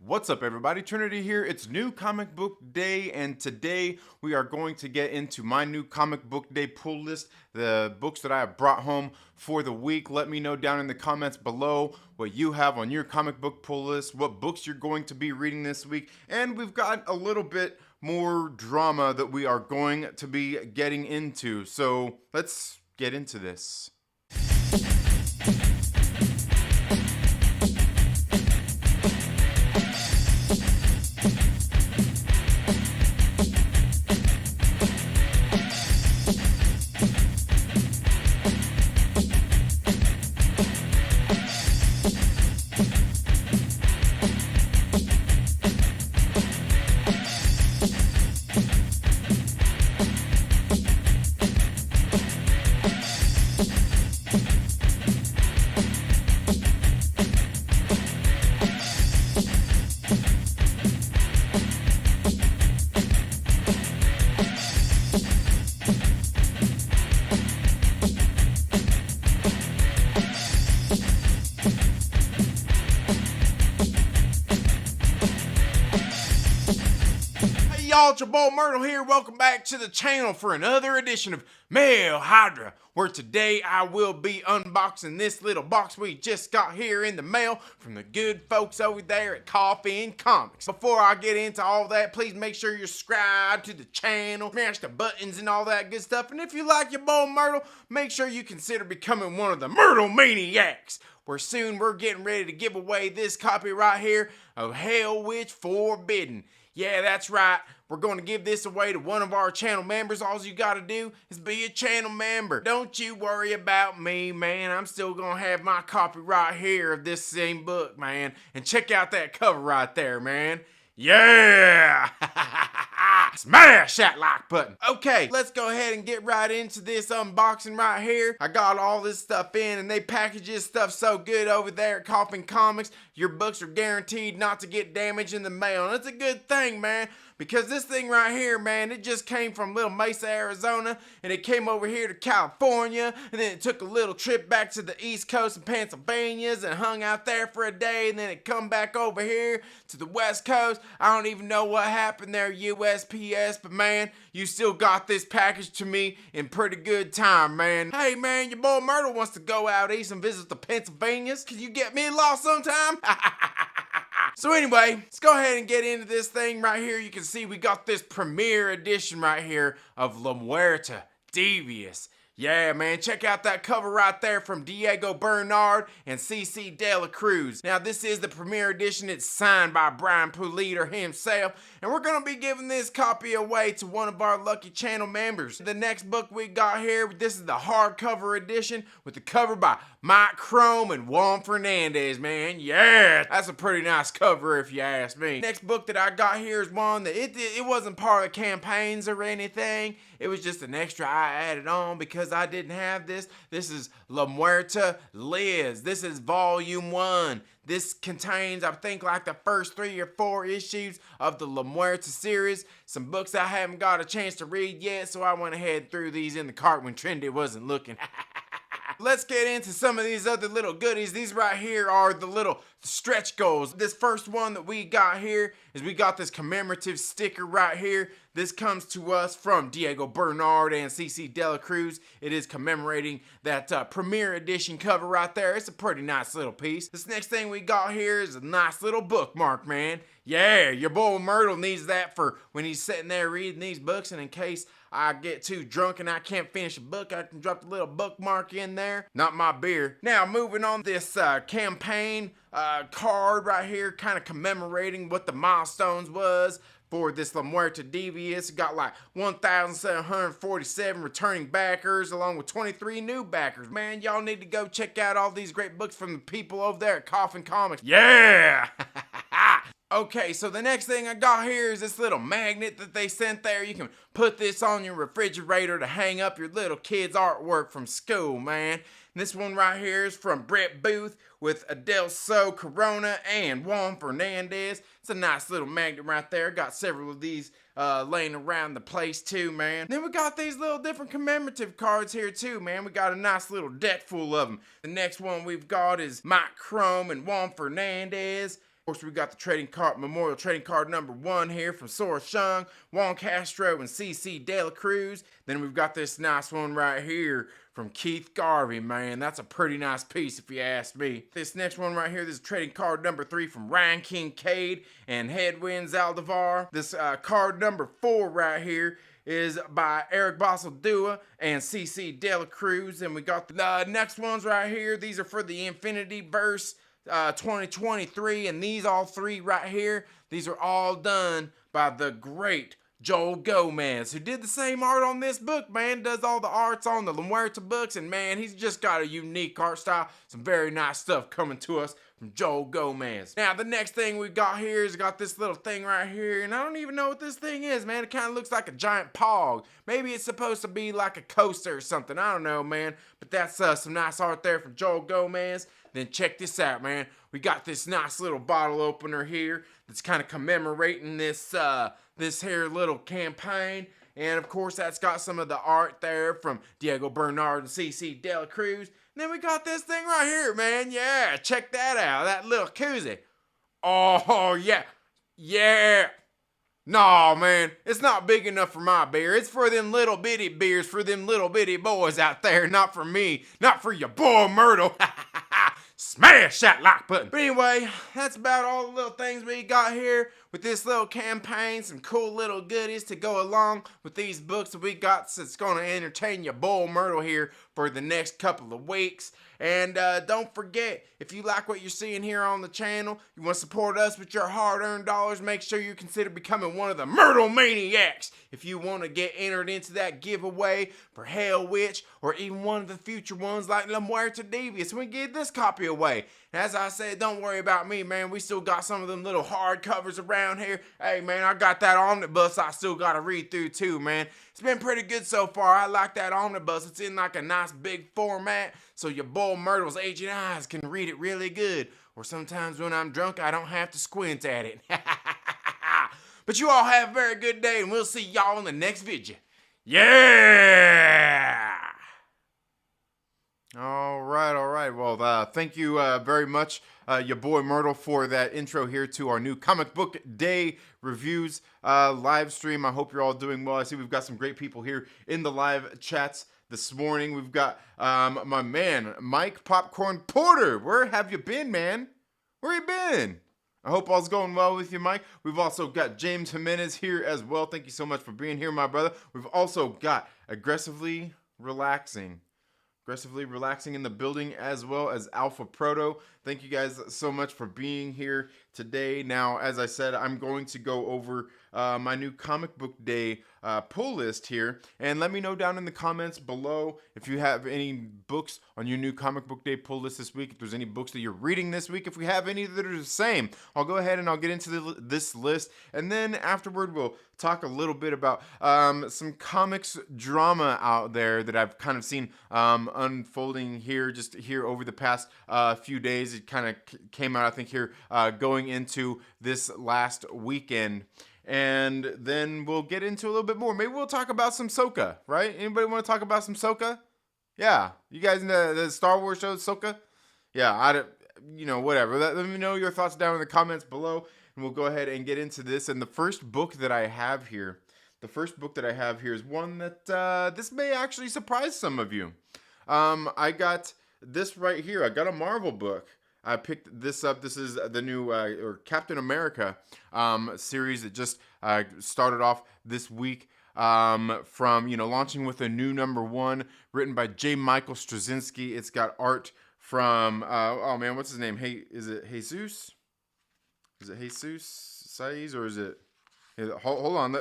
What's up, everybody? Trinity here. It's New Comic Book Day, and today we are going to get into my new Comic Book Day pull list, the books that I have brought home for the week. Let me know down in the comments below what you have on your comic book pull list, what books you're going to be reading this week, and we've got a little bit more drama that we are going to be getting into. So let's get into this. Y'all, it's your boy Myrtle here. Welcome back to the channel for another edition of Mail Hydra, where today I will be unboxing this little box we just got here in the mail from the good folks over there at Coffee and Comics. Before I get into all that, please make sure you're subscribed to the channel, smash the buttons and all that good stuff. And if you like your boy Myrtle, make sure you consider becoming one of the Myrtle Maniacs, where soon we're getting ready to give away this copy right here of Hell Witch Forbidden. Yeah, that's right. We're going to give this away to one of our channel members. All you got to do is be a channel member. Don't you worry about me, man. I'm still going to have my copy right here of this same book, man. And check out that cover right there, man. Yeah! Smash that like button. Okay, let's go ahead and get right into this unboxing right here. I got all this stuff in, and they package this stuff so good over there at Coffee and Comics. Your books are guaranteed not to get damaged in the mail, and it's a good thing, man. Because this thing right here, man, it just came from Little Mesa, Arizona, and it came over here to California, and then it took a little trip back to the East Coast of Pennsylvania's and hung out there for a day, and then it come back over here to the West Coast. I don't even know what happened there, USPS, but man, you still got this package to me in pretty good time, man. Hey, man, your boy Myrtle wants to go out east and visit the Pennsylvanias. Can you get me lost sometime? So anyway, let's go ahead and get into this thing right here. You can see we got this premiere edition right here of La Muerte Devious. Yeah, man, check out that cover right there from Diego Bernard and CC De La Cruz. Now, this is the premiere edition. It's signed by Brian Pulido himself, and we're going to be giving this copy away to one of our lucky channel members. The next book we got here, this is the hardcover edition with the cover by Mike Chrome and Juan Fernandez, man. Yeah, that's a pretty nice cover if you ask me. Next book that I got here is one that it wasn't part of the campaigns or anything. It was just an extra I added on because I didn't have this. This is La Muerte Liz. This is volume 1. This contains, I think, like the first 3 or 4 issues of the La Muerte series. Some books I haven't got a chance to read yet, so I went ahead and threw these in the cart when Trendy wasn't looking. Let's get into some of these other little goodies. These right here are the little stretch goals. This first one that we got here is we got this commemorative sticker right here. This comes to us from Diego Bernard and CC De La Cruz. It is commemorating that premiere edition cover right there. It's a pretty nice little piece. This next thing we got here is a nice little bookmark, man. Yeah, your boy Myrtle needs that for when he's sitting there reading these books, and in case I get too drunk and I can't finish a book, I can drop the little bookmark in there. Not my beer. Now, moving on, this campaign card right here, kind of commemorating what the milestones was for this La Muerte Devious. It got like 1,747 returning backers along with 23 new backers. Man, y'all need to go check out all these great books from the people over there at Coffee and Comics. Yeah! Okay, so the next thing I got here is this little magnet that they sent there. You can put this on your refrigerator to hang up your little kid's artwork from school, man. And this one right here is from Brett Booth with Adelso Corona and Juan Fernandez. It's a nice little magnet right there. Got several of these laying around the place too, man. Then we got these little different commemorative cards here too, man. We got a nice little deck full of them. The next one we've got is Mike Chrome and Juan Fernandez. course, we got the trading card, memorial trading card number 1 here from Sora Shung, Juan Castro, and CC De La Cruz. Then we've got this nice one right here from Keith Garvey, man. That's a pretty nice piece if you ask me. This next one right here, this is trading card number 3 from Ryan Kincaid and Headwinds Aldevar. This card number 4 right here is by Eric Basildua and CC De La Cruz. And we got the next ones right here. These are for the Infinity Verse 2023, and these all 3 right here, these are all done by the great Joel Gomez, who did the same art on this book, man. Does all the arts on the La Muerta books, and man, he's just got a unique art style. Some very nice stuff coming to us from Joel Gomez. Now, the next thing we got here is got this little thing right here, and I don't even know what this thing is, man. It kind of looks like a giant pog. Maybe it's supposed to be like a coaster or something. I don't know, man. But that's some nice art there from Joel Gomez. Then check this out, man. We got this nice little bottle opener here that's kind of commemorating this this here little campaign. And of course, that's got some of the art there from Diego Bernard and CC De La Cruz. And then we got this thing right here, man. Yeah, check that out. That little koozie. Oh, yeah. Yeah. No, man, it's not big enough for my beer. It's for them little bitty beers, for them little bitty boys out there, not for me, not for your boy Myrtle. Smash that like button. But anyway, that's about all the little things we got here with this little campaign. Some cool little goodies to go along with these books that we got that's going to entertain your boy Myrtle here for the next couple of weeks. And don't forget, if you like what you're seeing here on the channel, you want to support us with your hard-earned dollars, make sure you consider becoming one of the Myrtle Maniacs. If you want to get entered into that giveaway for Hell Witch, or even one of the future ones like La Muerta Devious, we give this copy away. And as I said, don't worry about me, man. We still got some of them little hard covers around here. Hey, man, I got that omnibus I still got to read through too, man. It's been pretty good so far. I like that omnibus. It's in like a nice big format, so your boy Myrtle's aging eyes can read it really good. Or sometimes when I'm drunk, I don't have to squint at it. But you all have a very good day, and we'll see y'all in the next video. Yeah! All right. Well, thank you very much, your boy Myrtle, for that intro here to our new Comic Book Day Reviews live stream. I hope you're all doing well. I see we've got some great people here in the live chats this morning. We've got my man, Mike Popcorn Porter. Where have you been, man? Where you been? I hope all's going well with you, Mike. We've also got James Jimenez here as well. Thank you so much for being here, my brother. We've also got Aggressively Relaxing in the building, as well as Alpha Proto. Thank you guys so much for being here today. Now, as I said, I'm going to go over my new Comic Book Day pull list here, and let me know down in the comments below if you have any books on your new Comic Book Day pull list this week, if there's any books that you're reading this week, if we have any that are the same. I'll go ahead and I'll get into this list, and then afterward we'll talk a little bit about some comics drama out there that I've kind of seen unfolding here over the past few days. It kind of came out, I think, here going into this last weekend. And then we'll get into a little bit more. Maybe we'll talk about some Ahsoka, right? Anybody want to talk about some Ahsoka? Yeah. You guys in the Star Wars show, Ahsoka? Yeah, whatever. Let me know your thoughts down in the comments below, and we'll go ahead and get into this. And the first book that I have here is one that this may actually surprise some of you. I got this right here. I got a Marvel book. I picked this up. This is the new Captain America series that just started off this week from, launching with a new #1 written by J. Michael Straczynski. It's got art from, what's his name? Hey, is it Jesus? Is it Jesus Saiz, or is it? Hold on.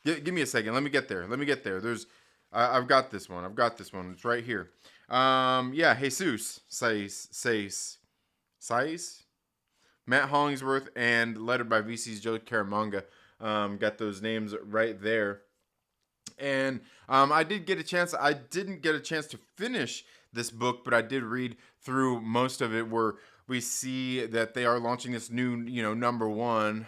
Give me a second. Let me get there. I've got this one. It's right here. Jesus Saiz. Matt Hollingsworth, and lettered by VC's Joe Caramanga. Got those names right there. And I didn't get a chance to finish this book, but I did read through most of it, where we see that they are launching this new, #1,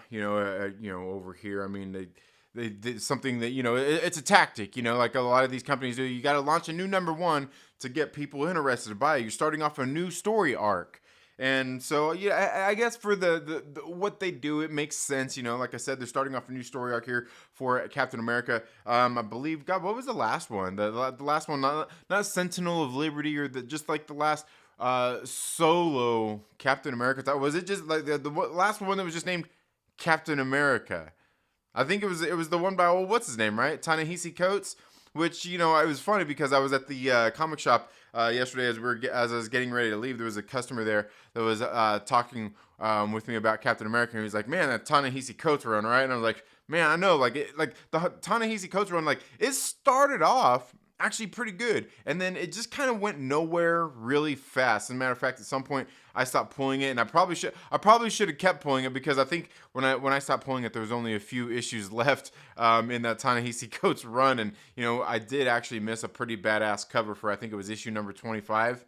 over here. I mean, they did something that, it's a tactic, like a lot of these companies do. You got to launch a new #1 to get people interested to buy it. You're starting off a new story arc. And so, yeah, I guess for the what they do, it makes sense. Like I said, they're starting off a new story arc here for Captain America. I believe, God, what was the last one? The last one, not Sentinel of Liberty, or just like the last solo Captain America. Was it just like the last one that was just named Captain America? I think it was the one by what's his name, right? Ta-Nehisi Coates. Which, it was funny because I was at the comic shop yesterday as I was getting ready to leave. There was a customer there that was talking with me about Captain America. And he was like, "Man, that Ta-Nehisi Coates run, right?" And I was like, "Man, I know, like the Ta-Nehisi Coates run, like it started off actually pretty good, and then it just kind of went nowhere really fast. As a matter of fact, at some point I stopped pulling it, and I probably should have kept pulling it, because I think when I stopped pulling it, there was only a few issues left in that Ta-Nehisi Coates run, and I did actually miss a pretty badass cover for, I think it was issue number 25.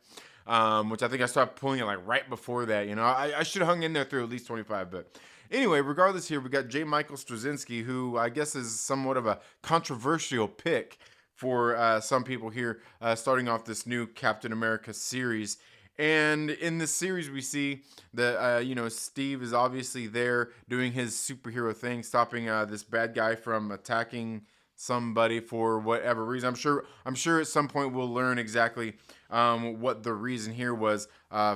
Which I think I stopped pulling it like right before that. I should have hung in there through at least 25, but anyway, regardless, here we got J. Michael Straczynski, who I guess is somewhat of a controversial pick for some people here, starting off this new Captain America series. And in this series, we see that, Steve is obviously there doing his superhero thing, stopping this bad guy from attacking somebody for whatever reason. I'm sure at some point we'll learn exactly what the reason here was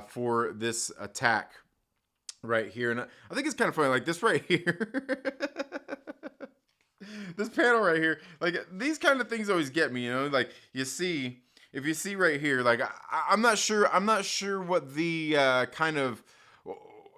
for this attack right here. And I think it's kind of funny, like this right here. This panel right here, like these kind of things always get me, like if you see right here, like I'm not sure what the kind of,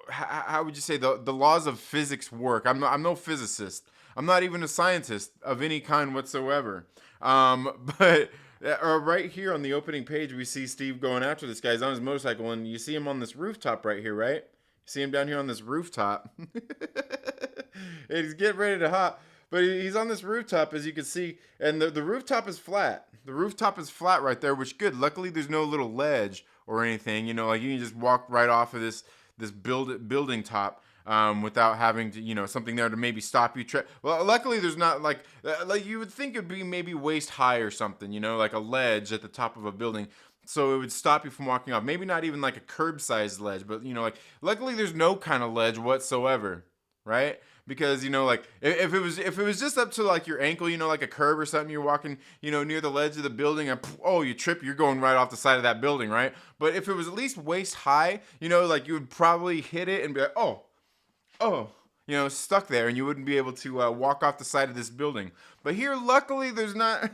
how would you say, the laws of physics work. I'm no physicist. I'm not even a scientist of any kind whatsoever. But right here on the opening page, we see Steve going after this guy. He's on his motorcycle, and you see him on this rooftop right here, right? You see him down here on this rooftop. And he's getting ready to hop. But he's on this rooftop, as you can see, and the rooftop is flat. The rooftop is flat right there, which good. Luckily, there's no little ledge or anything. Like you can just walk right off of this building top without having to, something there to maybe stop you. Well, luckily, there's not like you would think it'd be maybe waist high or something, like a ledge at the top of a building. So it would stop you from walking off. Maybe not even like a curb-sized ledge, but like luckily there's no kind of ledge whatsoever, right? Because like if it was just up to like your ankle, like a curb or something, you're walking, near the ledge of the building, and you trip, you're going right off the side of that building, right? But if it was at least waist high, like you would probably hit it and be like, stuck there, and you wouldn't be able to walk off the side of this building. But here, luckily, there's not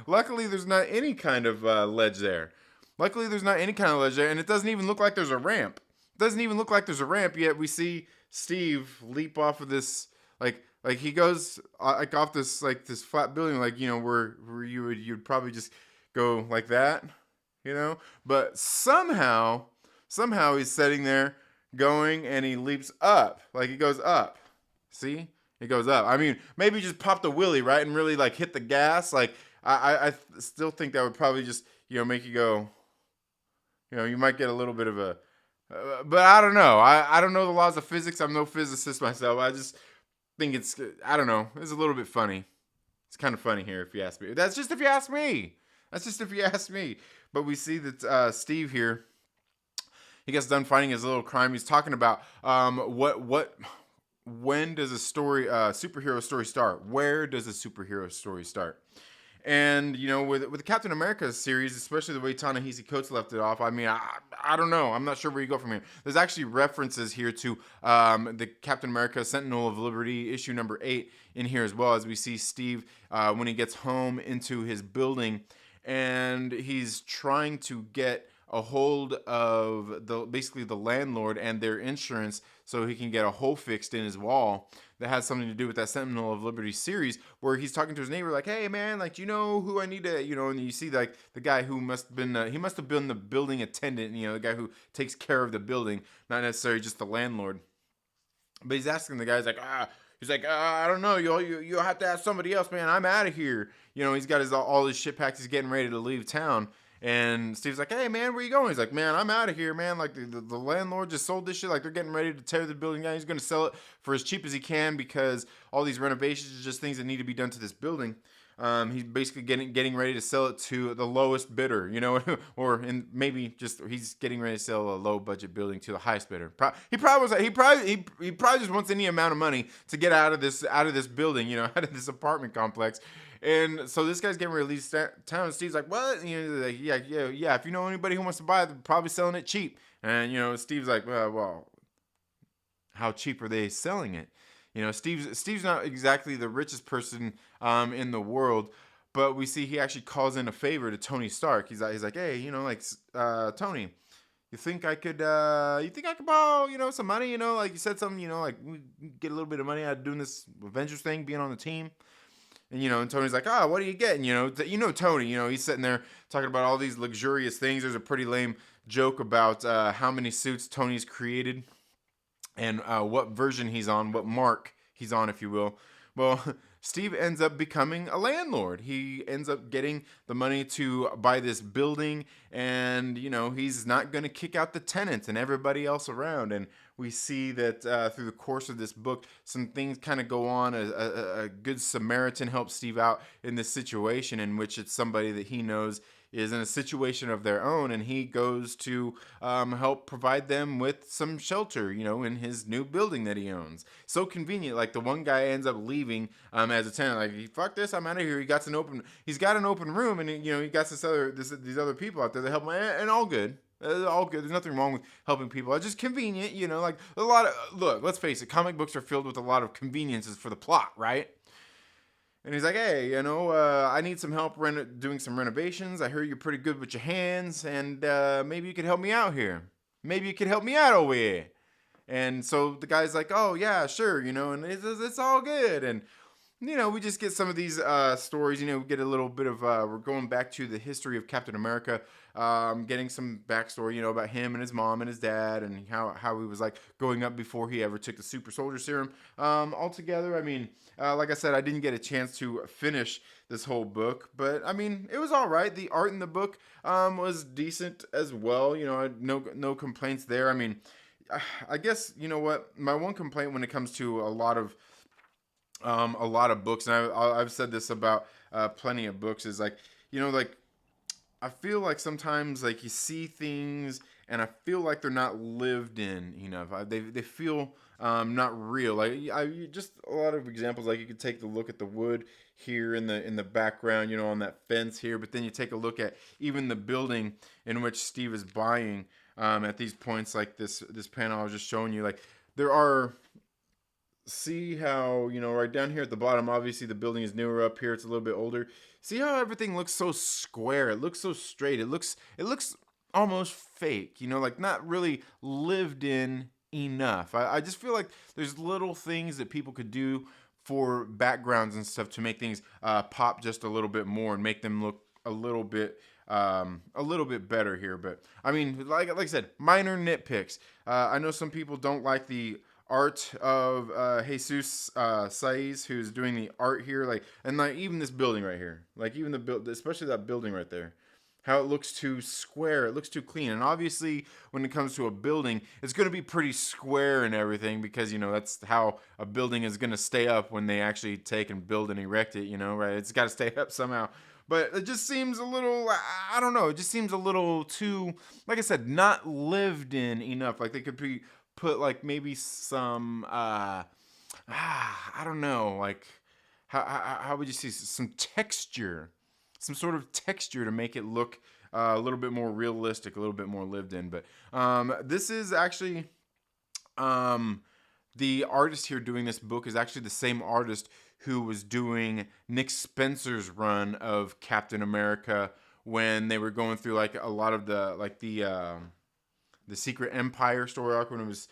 any kind of ledge there. Luckily, there's not any kind of ledge there, and it doesn't even look like there's a ramp. Yet we see Steve leap off of this, like he goes like off this flat building, like where you'd probably just go like that, But somehow he's sitting there going, and he leaps up, like he goes up. See, it goes up. I mean, maybe just pop the wheelie, right, and really like hit the gas. Like I still think that would probably just make you go. You might get a little bit of a. But I don't know. I don't know the laws of physics. I'm no physicist myself. I just think I don't know. It's a little bit funny. It's kind of funny here, if you ask me. That's just if you ask me. But we see that Steve here, he gets done fighting his little crime. He's talking about when does a superhero story start? Where does a superhero story start? And with the Captain America series, especially the way Ta-Nehisi Coates left it off, I mean, I don't know. I'm not sure where you go from here. There's actually references here to the Captain America Sentinel of Liberty issue number 8 in here, as well, as we see Steve when he gets home into his building, and he's trying to get a hold of basically the landlord and their insurance, so he can get a hole fixed in his wall that has something to do with that Sentinel of Liberty series, where he's talking to his neighbor like, "Hey man, like, do you know who I need to," and you see like the guy who must have been the building attendant, the guy who takes care of the building, not necessarily just the landlord. But he's asking the guy, he's like, I don't know, you'll have to ask somebody else, man. I'm out of here. He's got all his shit packed. He's getting ready to leave town. And Steve's like, "Hey man, where you going?" He's like, "Man, I'm out of here, man. Like the landlord just sold this shit. Like they're getting ready to tear the building down. He's going to sell it for as cheap as he can, because all these renovations are just things that need to be done to this building." He's basically getting ready to sell it to the lowest bidder, or maybe just he's getting ready to sell a low budget building to the highest bidder. He probably just wants any amount of money to get out of this building, out of this apartment complex. And so this guy's getting released town. And Steve's like, "What?" Like, yeah. If you know anybody who wants to buy it, they're probably selling it cheap. And Steve's like, "Well, how cheap are they selling it?" Steve's not exactly the richest person in the world, but we see he actually calls in a favor to Tony Stark. He's like, "Hey, Tony, you think I could borrow, some money? Like you said something, like we get a little bit of money out of doing this Avengers thing, being on the team." And Tony's like, what do you get? And, Tony, he's sitting there talking about all these luxurious things. There's a pretty lame joke about how many suits Tony's created and what version he's on, what mark he's on, if you will. Well, Steve ends up becoming a landlord. He ends up getting the money to buy this building, and, he's not going to kick out the tenants and everybody else around. And we see that through the course of this book, some things kind of go on. A good Samaritan helps Steve out in this situation in which it's somebody that he knows is in a situation of their own, and he goes to help provide them with some shelter, in his new building that he owns. So convenient. Like the one guy ends up leaving as a tenant. Like, fuck this, I'm out of here. He's got an open room, and he got these other people out there that help him, and all good. All good. There's nothing wrong with helping people. It's just convenient, like a lot of, look, let's face it, comic books are filled with a lot of conveniences for the plot, right? And he's like, "Hey, I need some help doing some renovations. I hear you're pretty good with your hands, and maybe you could help me out here. Maybe you could help me out over here." And so the guy's like, "Oh, yeah, sure, and it's all good." And, we just get some of these stories, we get a little bit of, we're going back to the history of Captain America, getting some backstory, about him and his mom and his dad and how he was like growing up before he ever took the super soldier serum. Altogether, like I said, I didn't get a chance to finish this whole book, but it was all right. The art in the book was decent as well. No complaints there. I guess, what, my one complaint when it comes to a lot of books, and I've said this about plenty of books, is like, I feel like sometimes like you see things and I feel like they're not lived in enough. They feel not real. Like just a lot of examples. Like you could take a look at the wood here in the background, on that fence here. But then you take a look at even the building in which Steve is buying at these points, like this panel I was just showing you. Like there are. See how, right down here at the bottom, obviously the building is newer. Up here it's a little bit older. See how everything looks so square? It looks so straight. It looks almost fake, like not really lived in enough. I just feel like there's little things that people could do for backgrounds and stuff to make things pop just a little bit more and make them look a little bit better here. But like I said, minor nitpicks. I know some people don't like the art of Jesus Saiz, who's doing the art here, and even this building right here, even especially that building right there, how it looks too square, it looks too clean. And obviously when it comes to a building, it's going to be pretty square and everything, because that's how a building is going to stay up when they actually take and build and erect it, right? It's got to stay up somehow. But it just seems a little, I don't know, it just seems a little too, like I said, not lived in enough. Like they could put like maybe some I don't know, like how would you see some texture, some sort of texture to make it look a little bit more realistic, a little bit more lived in. But this is actually the artist here doing this book is actually the same artist who was doing Nick Spencer's run of Captain America when they were going through like a lot of the Secret Empire story arc, when it was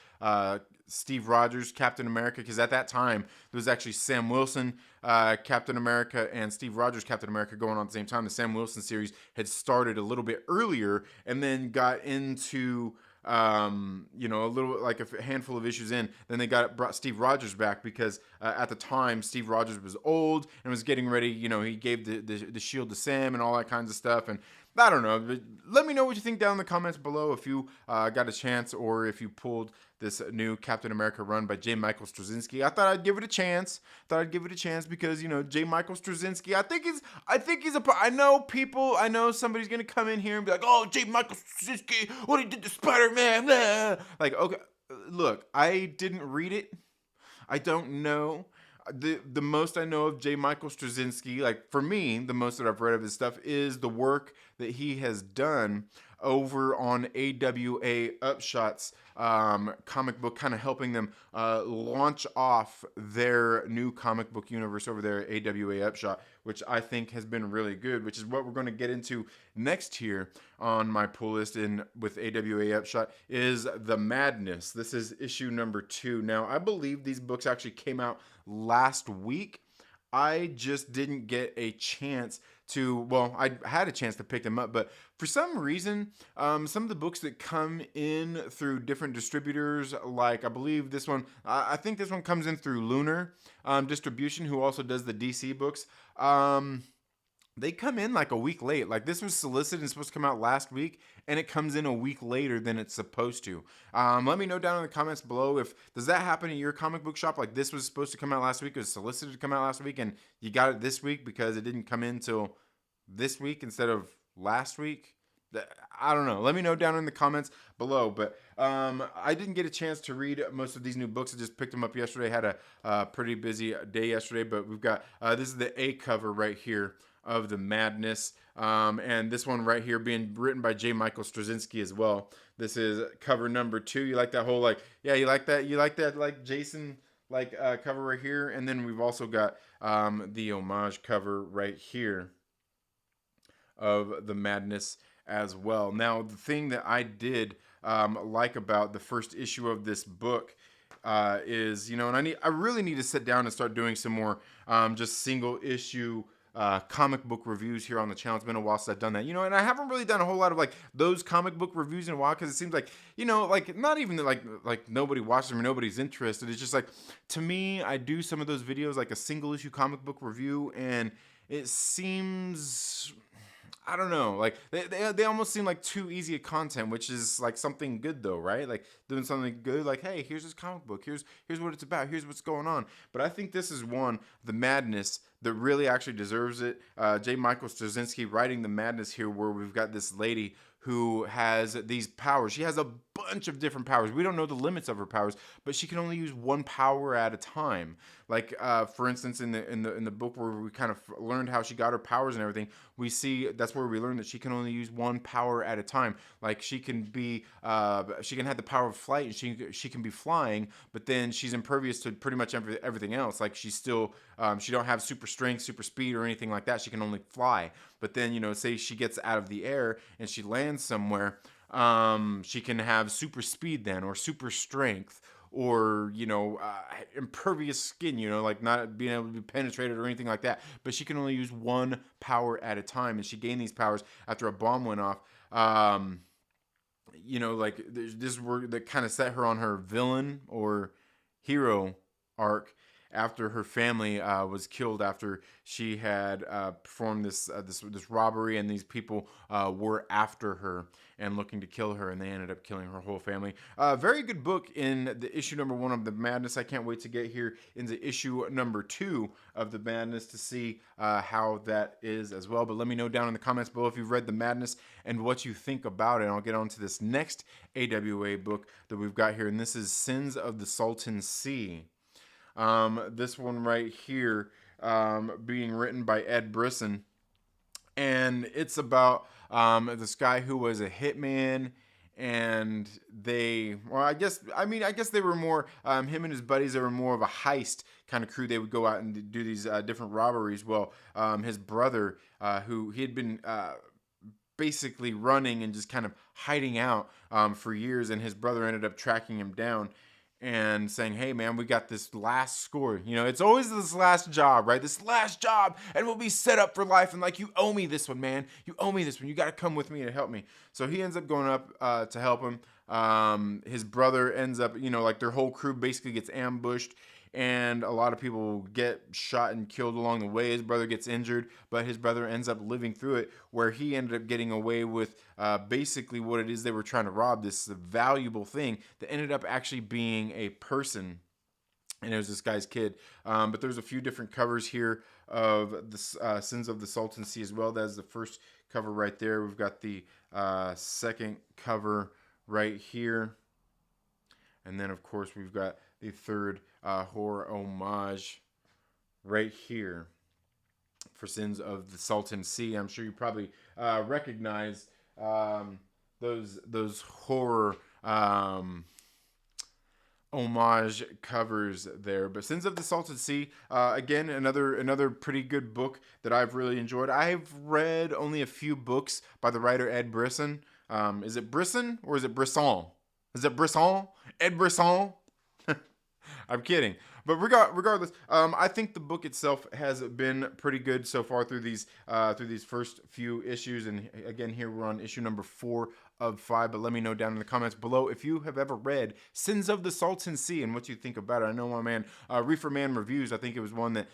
Steve Rogers, Captain America, because at that time there was actually Sam Wilson, Captain America, and Steve Rogers, Captain America, going on at the same time. The Sam Wilson series had started a little bit earlier and then got into a little, like a handful of issues in. Then they brought Steve Rogers back because at the time Steve Rogers was old and was getting ready. He gave the shield to Sam and all that kinds of stuff, and I don't know. But let me know what you think down in the comments below if you got a chance or if you pulled this new Captain America run by J. Michael Straczynski. I thought I'd give it a chance. Because, J. Michael Straczynski, I think he's I know somebody's going to come in here and be like, oh, J. Michael Straczynski, what he did to Spider-Man. Like, okay, look, I didn't read it. I don't know. The most I know of J. Michael Straczynski, like for me, the most that I've read of his stuff is the work that he has done over on AWA Upshot's comic book, kind of helping them launch off their new comic book universe over there at AWA Upshot, which I think has been really good, which is what we're going to get into next here on my pull list with AWA Upshot is The Madness. This is issue number 2. Now, I believe these books actually came out last week. I just didn't get a chance I had a chance to pick them up, but for some reason, some of the books that come in through different distributors, like I believe this one, I think this one comes in through Lunar Distribution, who also does the DC books. They come in like a week late. Like this was solicited and supposed to come out last week, and it comes in a week later than it's supposed to. Let me know down in the comments below does that happen at your comic book shop? Like this was supposed to come out last week, it was solicited to come out last week, and you got it this week because it didn't come in till this week instead of last week. I don't know. Let me know down in the comments below. But I didn't get a chance to read most of these new books. I just picked them up yesterday. Had a pretty busy day yesterday. But we've got this is the A cover right here of The Madness. And this one right here being written by J. Michael Straczynski as well. This is cover number 2. You like that whole you like that like Jason cover right here. And then we've also got the homage cover right here of The Madness as well. Now, the thing that I did like about the first issue of this book is, and I really need to sit down and start doing some more just single issue comic book reviews here on the channel. It's been a while since I've done that, and I haven't really done a whole lot of those comic book reviews in a while because it seems like, not even like nobody watches them or nobody's interested. It's just to me, I do some of those videos like a single issue comic book review, and it seems, I don't know, they almost seem like too easy a content, which is something good though, right? Doing something good, hey, here's this comic book, here's what it's about, here's what's going on. But I think this is one, The Madness, that really actually deserves it. J. Michael Straczynski writing The Madness here, where we've got this lady who has these powers. She has a bunch of different powers. We don't know the limits of her powers, but she can only use one power at a time. For instance, in the book where we kind of learned how she got her powers and everything, we see that's where we learned that she can only use one power at a time. She can have the power of flight, and she can be flying, but then she's impervious to pretty much everything else. She still she don't have super strength, super speed, or anything like that. She can only fly. But then say she gets out of the air and she lands somewhere, she can have super speed then, or super strength, or impervious skin, not being able to be penetrated or anything like that. But she can only use one power at a time, and she gained these powers after a bomb went off. This is where that kind of set her on her villain or hero arc after her family was killed after she had performed this robbery, and these people were after her and looking to kill her, and they ended up killing her whole family. Very good book in the issue number 1 of The Madness. I can't wait to get here into issue number 2 of The Madness to see how that is as well. But let me know down in the comments below if you've read The Madness and what you think about it. And I'll get on to this next AWA book that we've got here, and this is Sins of the Salton Sea. This one right here being written by Ed Brisson, and it's about this guy who was a hitman, and I guess they were more, him and his buddies, they were more of a heist kind of crew. They would go out and do these different robberies. Well, his brother, who he had been basically running and just kind of hiding out for years, and his brother ended up tracking him down and saying, hey man, we got this last score. It's always this last job, right? This last job, and we'll be set up for life, and you owe me this one, man. You owe me this one. You got to come with me to help me. So he ends up going up to help him. His brother ends up, like their whole crew basically gets ambushed, and a lot of people get shot and killed along the way. His brother gets injured, but his brother ends up living through it, where he ended up getting away with basically what it is they were trying to rob, this valuable thing that ended up actually being a person. And it was this guy's kid. But there's a few different covers here of the Sins of the Salton Sea as well. That's the first cover right there. We've got the second cover right here. And then, of course, we've got the third horror homage right here for Sins of the Salton Sea. I'm sure you probably recognize those horror homage covers there. But Sins of the Salton Sea, again, another pretty good book that I've really enjoyed. I've read only a few books by the writer Ed Brisson. Is it Brisson or is it Brisson? Is it Brisson? Ed Brisson? I'm kidding. But regardless, I think the book itself has been pretty good so far through these first few issues. And again, here we're on issue number 4 of 5. But let me know down in the comments below if you have ever read Sins of the Salton Sea and what you think about it. I know my man Reefer Man Reviews, I think it was one that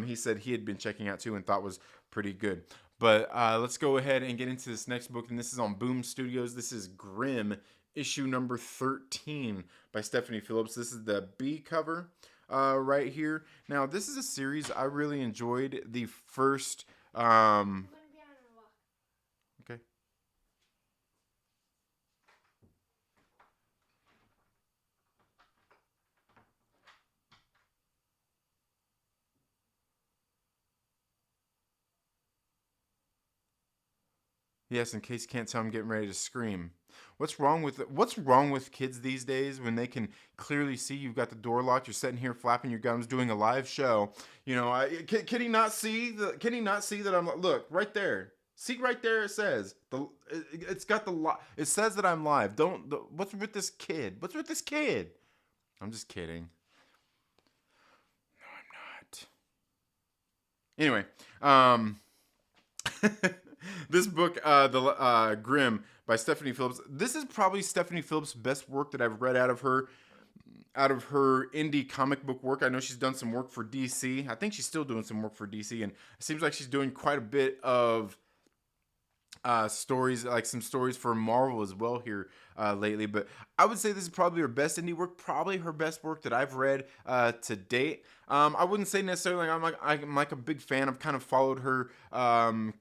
he said he had been checking out too and thought was pretty good. But let's go ahead and get into this next book, and this is on Boom Studios. This is Grimm, issue number 13 by Stephanie Phillips. This is the B cover right here. Now, this is a series I really enjoyed. The first okay. Yes, in case you can't tell, I'm getting ready to scream. What's wrong with kids these days when they can clearly see you've got the door locked, you're sitting here flapping your gums doing a live show? Can he not see that I'm, look right there. See right there, it says it's got it says that I'm live. What's with this kid? What's with this kid? I'm just kidding. No, I'm not. Anyway, this book, the Grimm by Stephanie Phillips. This is probably Stephanie Phillips' best work that I've read out of her indie comic book work. I know she's done some work for DC. I think she's still doing some work for DC, and it seems like she's doing quite a bit of stories, like some stories for Marvel as well here lately. But I would say this is probably her best indie work, probably her best work that I've read to date. I wouldn't say necessarily I'm like a big fan. I've kind of followed her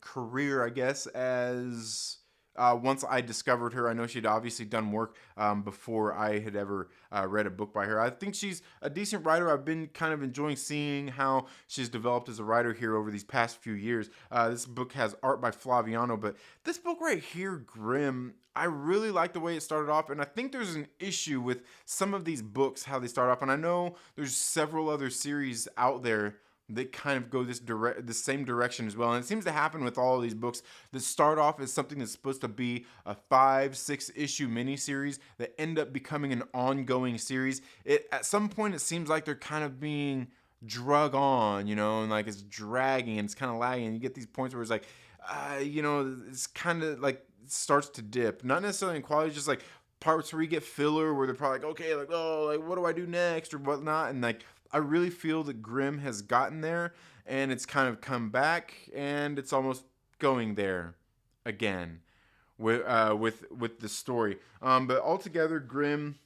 career, I guess, as once I discovered her. I know she'd obviously done work before I had ever read a book by her. I think she's a decent writer. I've been kind of enjoying seeing how she's developed as a writer here over these past few years. This book has art by Flaviano, but this book right here, Grimm, I really like the way it started off, and I think there's an issue with some of these books, how they start off, and I know there's several other series out there that kind of go the same direction as well. And it seems to happen with all of these books that start off as something that's supposed to be a 5-6 issue miniseries that end up becoming an ongoing series. At some point, it seems like they're kind of being drug on, and like it's dragging and it's kind of lagging. And you get these points where it's like, it's kind of like it starts to dip. Not necessarily in quality, just like parts where you get filler where they're probably like, okay, like, oh, like what do I do next or whatnot, and like I really feel that Grimm has gotten there and it's kind of come back and it's almost going there again with the story. But altogether, Grimm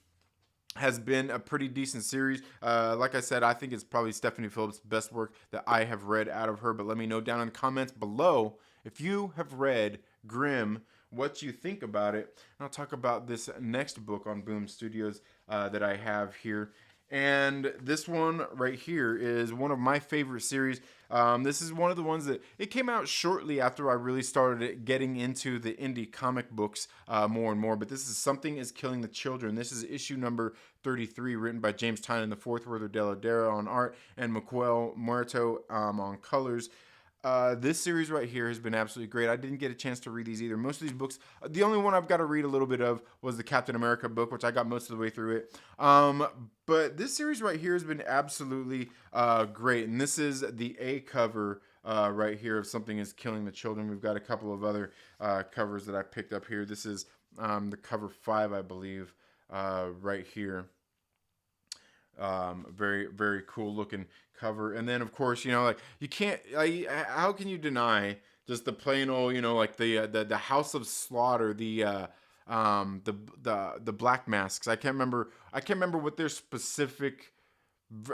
has been a pretty decent series. Like I said, I think it's probably Stephanie Phillips' best work that I have read out of her. But let me know down in the comments below if you have read Grimm, what you think about it. And I'll talk about this next book on Boom Studios that I have here. And this one right here is one of my favorite series. This is one of the ones that it came out shortly after I really started getting into the indie comic books more and more. But this is Something is Killing the Children. This is issue number 33, written by James Tynion IV, Werther Dell'Edera on art, and Myrtle on colors. This series right here has been absolutely great. I didn't get a chance to read these either. Most of these books, the only one I've got to read a little bit of was the Captain America book, which I got most of the way through it. But this series right here has been absolutely great. And this is the A cover right here of Something is Killing the Children. We've got a couple of other covers that I picked up here. This is the cover 5, I believe. right here. Very, very cool looking cover. And then of course, like you can't, how can you deny just the plain old, like the House of Slaughter, the Black Masks. I can't remember what their specific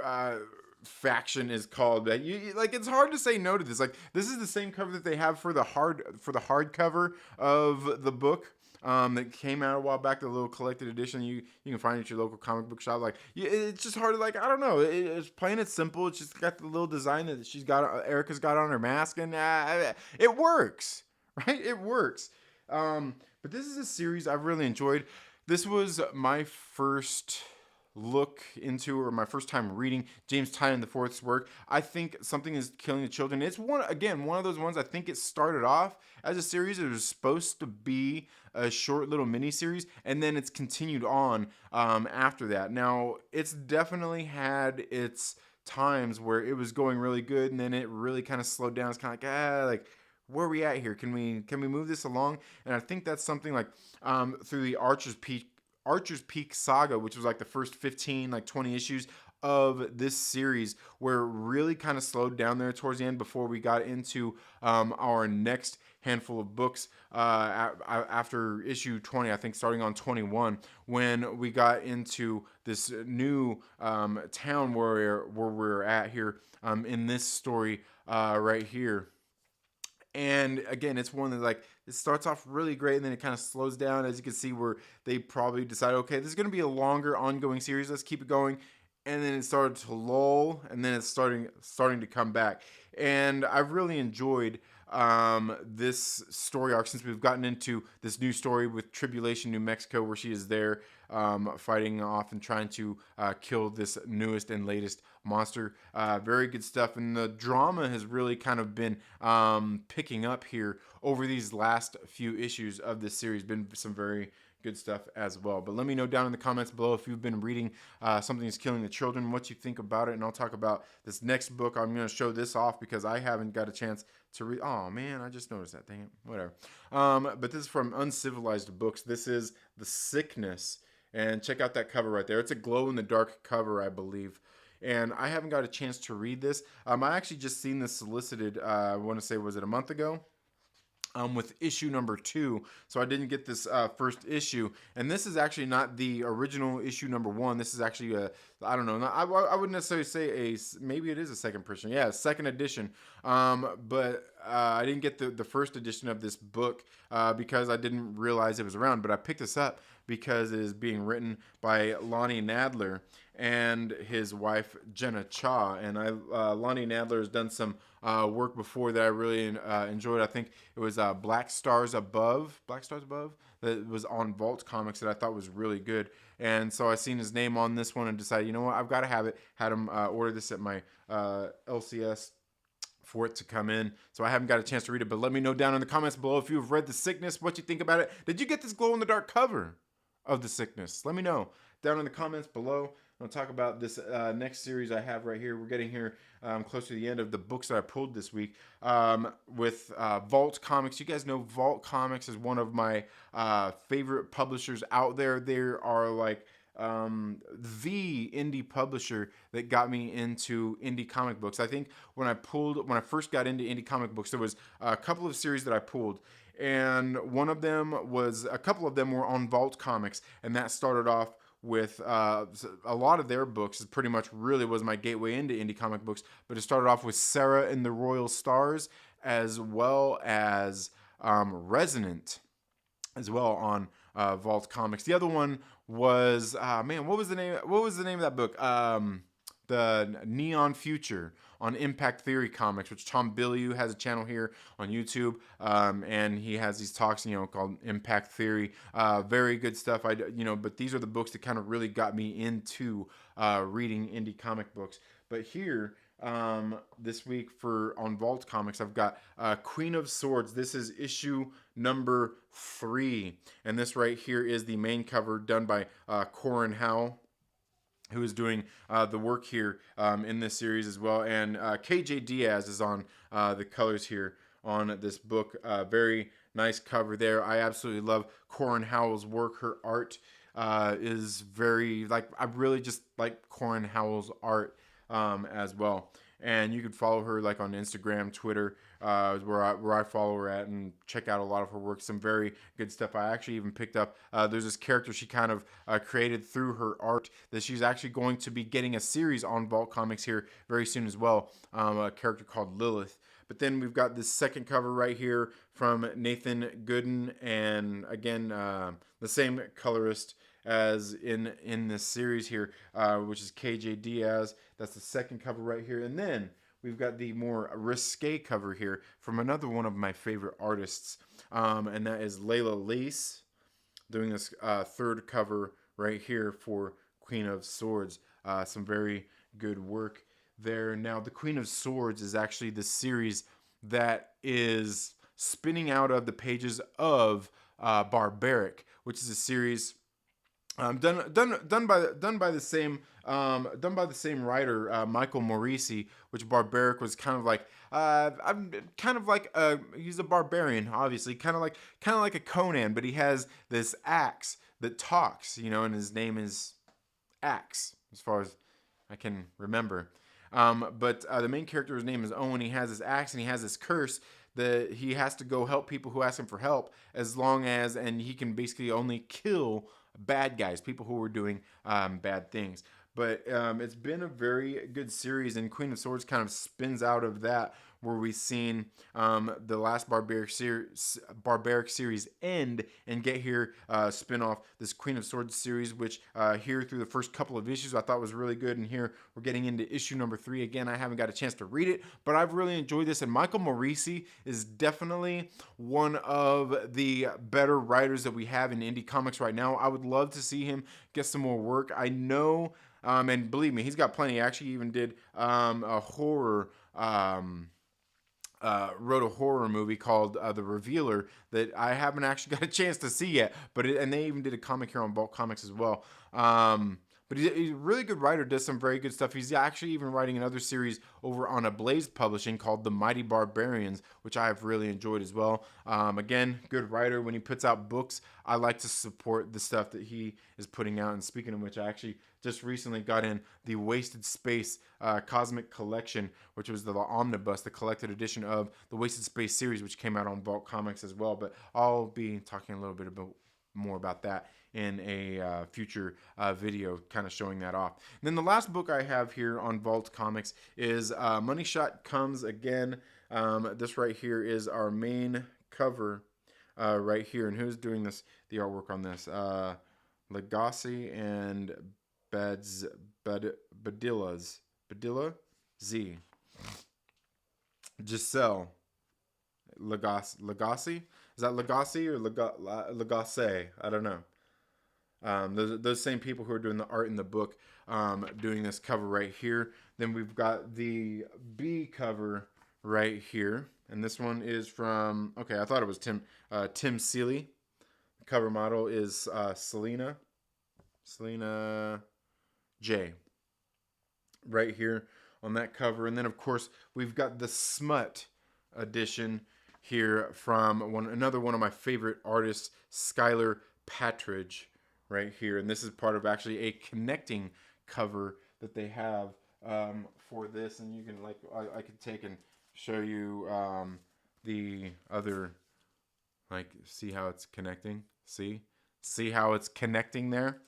uh, faction is called. That like, it's hard to say no to this. Like, this is the same cover that they have for the hardcover of the book. That came out a while back, the little collected edition you can find at your local comic book shop. Like, it's just hard to, like, I don't know. It's plain and simple. It's just got the little design that Erica's got on her mask, and it works, right? It works. But this is a series I've really enjoyed. This was my first look into, or my first time reading James Tynion IV's work. I think Something is Killing the Children. It's one of those ones. I think it started off as a series. It was supposed to be a short little mini series, and then it's continued on after that. Now, it's definitely had its times where it was going really good, and then it really kind of slowed down. It's kind of like where are we at here? Can we move this along? And I think that's something like through the Archer's Peak saga, which was like the first 15, like 20 issues of this series, where it really kind of slowed down there towards the end before we got into our next handful of books after issue 20, I think starting on 21, when we got into this new town where we're at here in this story right here. And again, it's one that, like, it starts off really great, and then it kind of slows down, as you can see, where they probably decided, okay, this is going to be a longer ongoing series. Let's keep it going. And then it started to lull, and then it's starting to come back. And I've really enjoyed this story arc since we've gotten into this new story with Tribulation, New Mexico, where she is there fighting off and trying to kill this newest and latest monster. Very good stuff, and the drama has really kind of been picking up here over these last few issues of this series. Been some very good stuff as well. But let me know down in the comments below if you've been reading Something is Killing the Children, what you think about it, and I'll talk about this next book. I'm going to show this off because I haven't got a chance to read. Oh man, I just noticed that. Dang it. Whatever. But this is from Uncivilized Books. This is The Sickness, and check out that cover right there. It's a glow-in-the-dark cover, I believe. And I haven't got a chance to read this. I actually just seen this solicited, I want to say, was it a month ago? With issue number 2, so I didn't get this first issue, and this is actually not the original issue number 1. This is actually I don't know, I wouldn't necessarily say maybe it is a second edition, yeah, second edition, but I didn't get the first edition of this book because I didn't realize it was around, but I picked this up because it is being written by Lonnie Nadler and his wife Jenna Cha. And Lonnie Nadler has done some work before that I really enjoyed. I think it was Black Stars Above that was on Vault Comics that I thought was really good. And so I seen his name on this one and decided, you know what, I've got to have it. Had him order this at my LCS for it to come in, so I haven't got a chance to read it. But let me know down in the comments below if you've read The Sickness, what you think about it. Did you get this glow-in-the-dark cover of The Sickness? Let me know down in the comments below. I'll talk about this next series I have right here. We're getting here close to the end of the books that I pulled this week with Vault Comics. You guys know Vault Comics is one of my favorite publishers out there. They are like the indie publisher that got me into indie comic books. I think when I first got into indie comic books, there was a couple of series that I pulled, and a couple of them were on Vault Comics, and that started off with a lot of their books. It pretty much really was my gateway into indie comic books, but it started off with Sarah and the Royal Stars, as well as Resonant as well on Vault Comics. The other one was man, what was the name of that book? The Neon Future on Impact Theory Comics, which Tom Bilyeu has a channel here on YouTube, and he has these talks, called Impact Theory. Very good stuff. But these are the books that kind of really got me into reading indie comic books. But here, this week on Vault Comics, I've got Queen of Swords. This is issue number 3, and this right here is the main cover done by Corin Howell, who is doing the work here in this series as well. And KJ Diaz is on the colors here on this book. Very nice cover there. I absolutely love Corin Howell's work. Her art is very, like, I really just like Corin Howell's art as well. And you could follow her like on Instagram, Twitter, where I follow her at, and check out a lot of her work. Some very good stuff. I actually even picked up. There's this character she kind of created through her art that she's actually going to be getting a series on Vault Comics here very soon as well. A character called Lilith. But then we've got this second cover right here from Nathan Gooden, and again, the same colorist as in this series here, which is KJ Diaz. That's the second cover right here. And then we've got the more risque cover here from another one of my favorite artists, and that is Layla Lace, doing this third cover right here for Queen of Swords. Some very good work there. Now, the Queen of Swords is actually the series that is spinning out of the pages of Barbaric, which is a series done by the same writer, Michael Morisi, which Barbaric was kind of like he's a barbarian, obviously, kind of like a Conan, but he has this axe that talks, and his name is Axe, as far as I can remember. But the main character's name is Owen. He has this axe and he has this curse that he has to go help people who ask him for help, and he can basically only kill bad guys, people who were doing bad things. But it's been a very good series, and Queen of Swords kind of spins out of that, where we've seen the last Barbaric series end and get here spin off this Queen of Swords series, which here through the first couple of issues I thought was really good. And here we're getting into issue number 3. Again, I haven't got a chance to read it, but I've really enjoyed this. And Michael Morisi is definitely one of the better writers that we have in indie comics right now. I would love to see him get some more work. I know, and believe me, he's got plenty. He actually even did a horror. Wrote a horror movie called The Revealer that I haven't actually got a chance to see yet. And they even did a comic here on Bulk Comics as well. But he's a really good writer, does some very good stuff. He's actually even writing another series over on Ablaze Publishing called The Mighty Barbarians, which I have really enjoyed as well. Again, good writer. When he puts out books, I like to support the stuff that he is putting out. And speaking of which, I actually just recently got in the Wasted Space Cosmic Collection, which was the omnibus, the collected edition of the Wasted Space series, which came out on Vault Comics as well. But I'll be talking a little bit more about that in a future video, kind of showing that off. And then the last book I have here on Vault Comics is Money Shot Comes Again. This right here is our main cover right here. And who's doing the artwork on this? Legacy and Badilla Z. Giselle Legacy. Is that Legacy or Legace? I don't know. Those same people who are doing the art in the book, doing this cover right here. Then we've got the B cover right here, and this one is from, okay, I thought it was Tim Seeley. The cover model is Selena J. right here on that cover. And then of course we've got the Smut edition here from another one of my favorite artists, Skylar Patridge, right here. And this is part of actually a connecting cover that they have for this. And you can, like, I could take and show you the other, like, see how it's connecting. See how it's connecting there.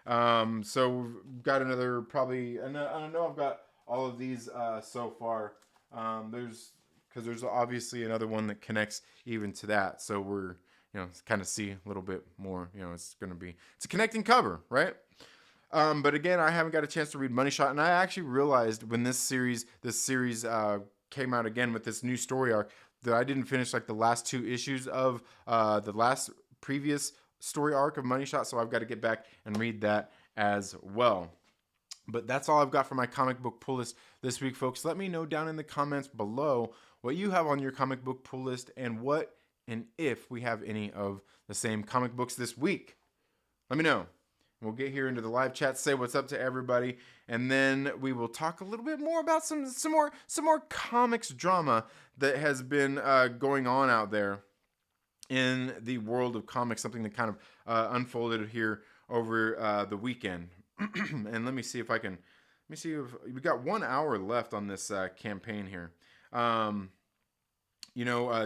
So we've got another, probably, and I know I've got all of these so far. There's obviously another one that connects even to that. So we're, kind of see a little bit more, it's a connecting cover, right? But again, I haven't got a chance to read Money Shot. And I actually realized when this series came out again with this new story arc that I didn't finish like the last 2 issues of the last previous story arc of Money Shot. So I've got to get back and read that as well. But that's all I've got for my comic book pull list this week, folks. Let me know down in the comments below what you have on your comic book pull list and what and if we have any of the same comic books this week. Let me know. We'll get here into the live chat, say what's up to everybody, and then we will talk a little bit more about some more comics drama that has been going on out there in the world of comics, something that kind of unfolded here over the weekend. And let me see if I can. Let me see if we got 1 hour left on this campaign here.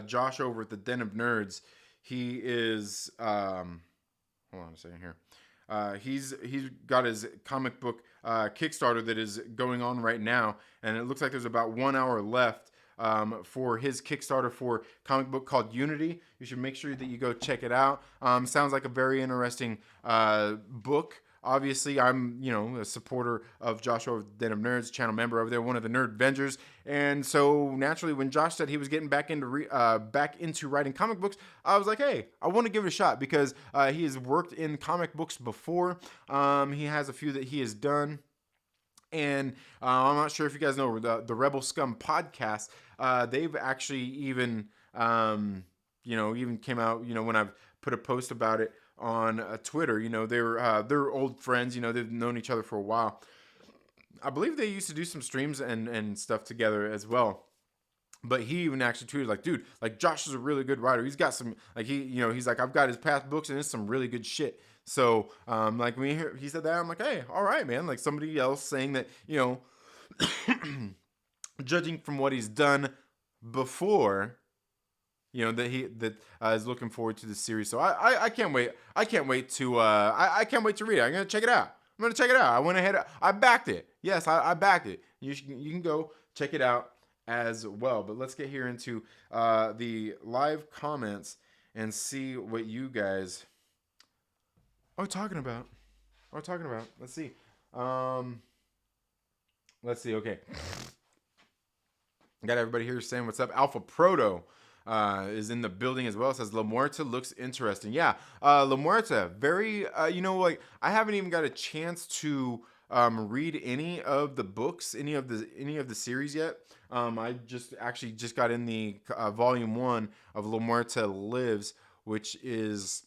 Josh over at the Den of Nerds, he is. Hold on a second here. He's got his comic book Kickstarter that is going on right now, and it looks like there's about 1 hour left for his Kickstarter for comic book called Unity. You should make sure that you go check it out. Sounds like a very interesting book. Obviously, I'm, a supporter of Josh over the Den of Nerds, channel member over there, one of the Nerdvengers. And so naturally, when Josh said he was getting back into writing comic books, I was like, hey, I want to give it a shot because he has worked in comic books before. He has a few that he has done. And I'm not sure if you guys know the Rebel Scum podcast. They've actually even came out, when I've put a post about it on Twitter. They're old friends. They've known each other for a while. I believe they used to do some streams and stuff together as well. But he even actually tweeted like, dude, like Josh is a really good writer. He's got some, like he's like, I've got his past books and it's some really good shit. So like when he said that, I'm like, hey, all right, man. Like somebody else saying that, judging from what he's done before, that is looking forward to the series. So I can't wait. I can't wait to read it. I'm gonna check it out. I went ahead. I backed it. Yes, I backed it. You can go check it out as well. But let's get here into the live comments and see what you guys are talking about. Let's see. Okay. Got everybody here saying what's up. Alpha Proto is in the building as well. It says La Muerta looks interesting. Yeah, La Muerta, very. I haven't even got a chance to read any of the books, any of the series yet. I just got in the volume 1 of La Muerta Lives, which is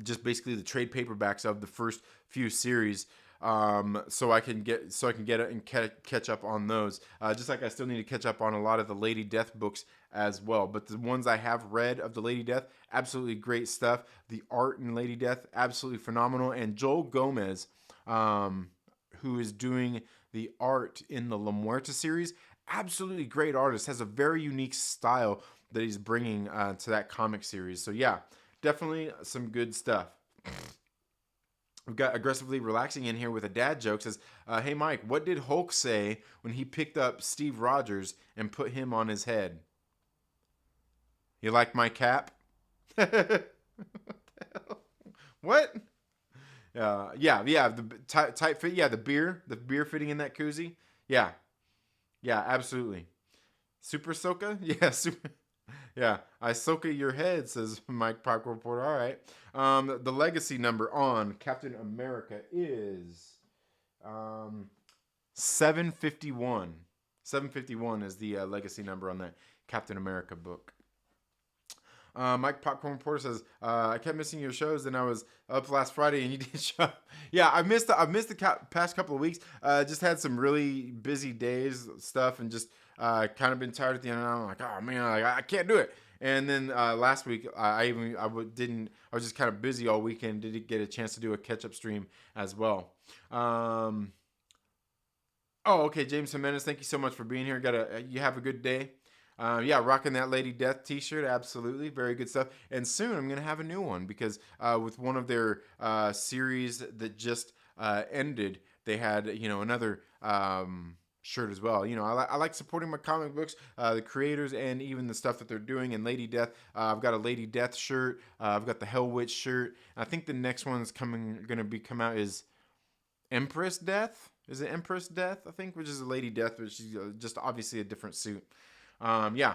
just basically the trade paperbacks of the first few series. So I can get it and catch up on those. Just like I still need to catch up on a lot of the Lady Death books as well. But the ones I have read of the Lady Death, absolutely great stuff. The art in Lady Death, absolutely phenomenal. And Joel Gomez, who is doing the art in the La Muerta series, absolutely great artist. Has a very unique style that he's bringing to that comic series. So yeah, definitely some good stuff. We've got Aggressively Relaxing in here with a dad joke. Says, hey, Mike, what did Hulk say when he picked up Steve Rogers and put him on his head? You like my cap? What the hell? What? Yeah. The tight fit. Yeah, the beer fitting in that koozie. Yeah, absolutely. Super Soka? Yeah, super. Yeah, I Soka your head, says Mike Popcorn Reporter. All right. The legacy number on Captain America is 751. 751 is the legacy number on that Captain America book. Mike Popcorn Reporter says, I kept missing your shows, and I was up last Friday, and you did show up. Yeah, I missed the past couple of weeks. Just had some really busy days, stuff, and just kind of been tired at the end. And I'm like, oh man, I can't do it. And then last week, I was just kind of busy all weekend. Didn't get a chance to do a catch-up stream as well. Okay, James Jimenez, thank you so much for being here. You have a good day. Yeah, rocking that Lady Death t-shirt, absolutely. Very good stuff. And soon I'm going to have a new one because with one of their series that just ended, they had, another shirt as well. I like supporting my comic books, the creators, and even the stuff that they're doing. And Lady Death, I've got a Lady Death shirt. I've got the Hell Witch shirt. I think the next one that's come out is Empress Death. Is it Empress Death? I think, which is a Lady Death, but she's just obviously a different suit. Yeah,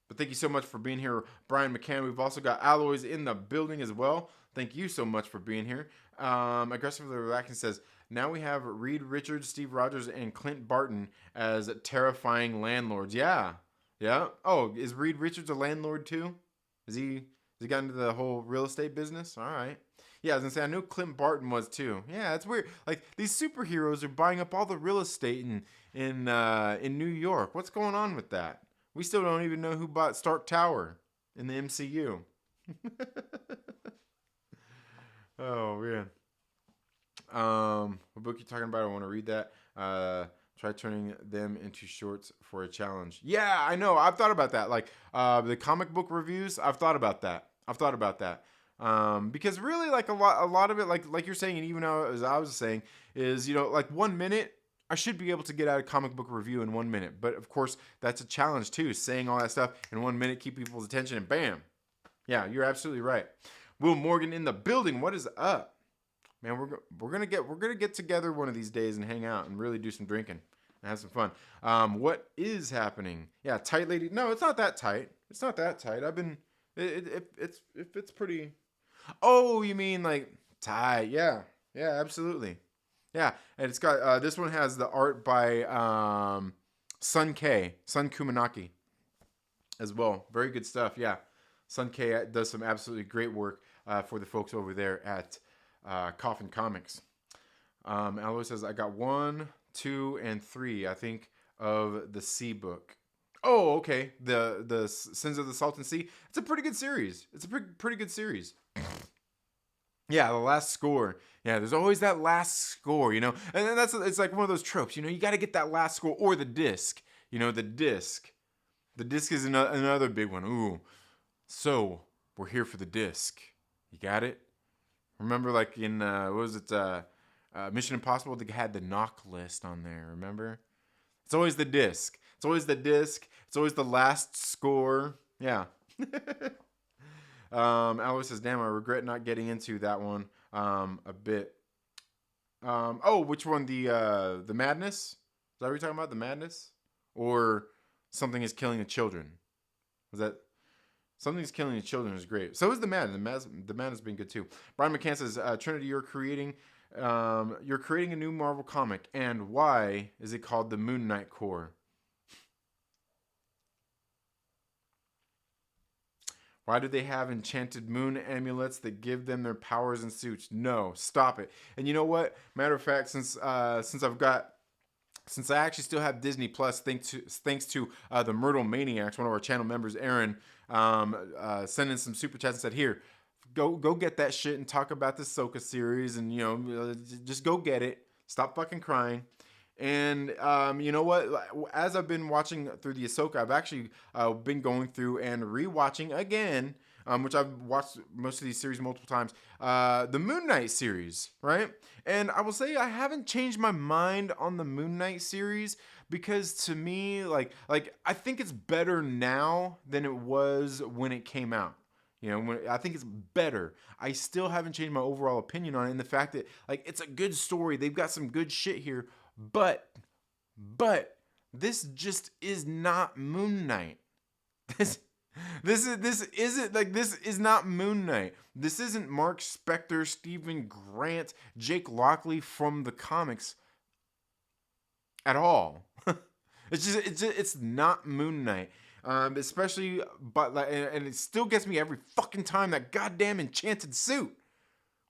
but thank you so much for being here, Brian Mccann. We've also got Alloys in the building as well. Thank you so much for being here. Aggressively Relaxing says, now we have Reed Richards, Steve Rogers, and Clint Barton as terrifying landlords. Yeah. Oh, is Reed Richards a landlord too? Has he got into the whole real estate business? All right. Yeah, I was gonna say, I know Clint Barton was too. Yeah, it's weird. Like, these superheroes are buying up all the real estate in New York. What's going on with that? We still don't even know who bought Stark Tower in the MCU. Oh, man. What book you talking about? I want to read that. Try turning them into shorts for a challenge. Yeah, I know. I've thought about that. Like the comic book reviews. I've thought about that. Because really, like a lot of it, like you're saying, and even as I was saying, is like 1 minute. I should be able to get out a comic book review in 1 minute, but of course that's a challenge too. Saying all that stuff in 1 minute, keep people's attention, and bam, yeah, you're absolutely right. Will Morgan in the building. What is up, man? We're gonna get together one of these days and hang out and really do some drinking and have some fun. What is happening? Yeah, tight lady. No, it's not that tight. It's not that tight. I've been. It's pretty. Oh, you mean like tight? Yeah, absolutely. Yeah, and it's got this one has the art by Sun Kumanaki as well. Very good stuff. Yeah, Sun K does some absolutely great work for the folks over there at Coffin Comics. Aloe says I got 1, 2, and 3. I think of the Sea book. Oh, okay. The Sins of the Salton Sea. It's a pretty good series. It's a pretty good series. Yeah, the last score. Yeah, there's always that last score, and then it's like one of those tropes, you got to get that last score or the disc, the disc. The disc is another big one. Ooh, so we're here for the disc. You got it? Remember, like in what was it? Mission Impossible? They had the knock list on there. Remember? It's always the disc. It's always the disc. It's always the last score. Yeah. Aloe says, damn, I regret not getting into that one a bit. Which one? The Madness? Is that what you're talking about? The Madness? Or Something is Killing the Children? Was that... Something's Killing the Children is great. So is the Madness. The Madness has been good too. Brian McCann says, Trinity, you're creating a new Marvel comic. And why is it called the Moon Knight Corps? Why do they have enchanted moon amulets that give them their powers and suits? No, stop it. And you know what? Matter of fact, since I actually still have Disney Plus, thanks to the Myrtle Maniacs, one of our channel members, Aaron, sent in some super chats and said, "Here, go get that shit and talk about the Ahsoka series, and just go get it. Stop fucking crying." And you know what? As I've been watching through the Ahsoka, I've actually been going through and rewatching again, which I've watched most of these series multiple times, the Moon Knight series, right? And I will say I haven't changed my mind on the Moon Knight series because to me, like I think it's better now than it was when it came out. I think it's better. I still haven't changed my overall opinion on it, and the fact that like it's a good story. They've got some good shit here. But this just is not Moon Knight. This is not Moon Knight. This isn't Mark Spector, Stephen Grant, Jake Lockley from the comics at all. It's not Moon Knight. Especially, and it still gets me every fucking time, that goddamn enchanted suit.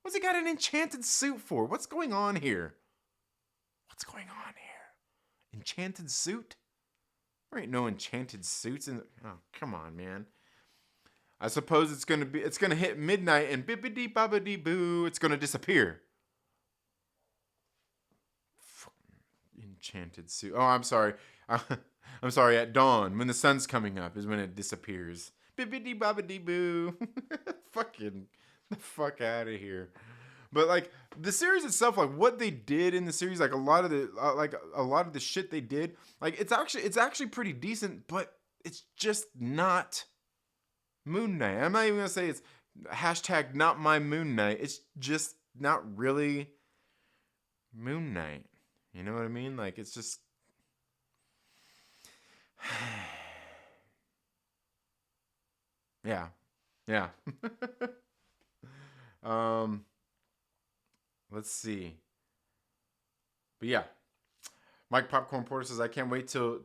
What's he got an enchanted suit for? What's going on here? What's going on here? Enchanted suit? There ain't no enchanted suits in. Oh, come on, man. I suppose it's gonna hit midnight and bippity bobbity boo. It's gonna disappear. Enchanted suit. Oh, I'm sorry. I'm sorry. At dawn, when the sun's coming up, is when it disappears. Bippity bobbity boo. Fucking the fuck out of here. But like the series itself, like what they did in the series, like a lot of the shit they did, like it's actually pretty decent, but it's just not Moon Knight. I'm not even gonna say it's hashtag not my Moon Knight. It's just not really Moon Knight. You know what I mean? Like it's just yeah. Let's see. But yeah. Mike Popcorn Porter says, I can't wait till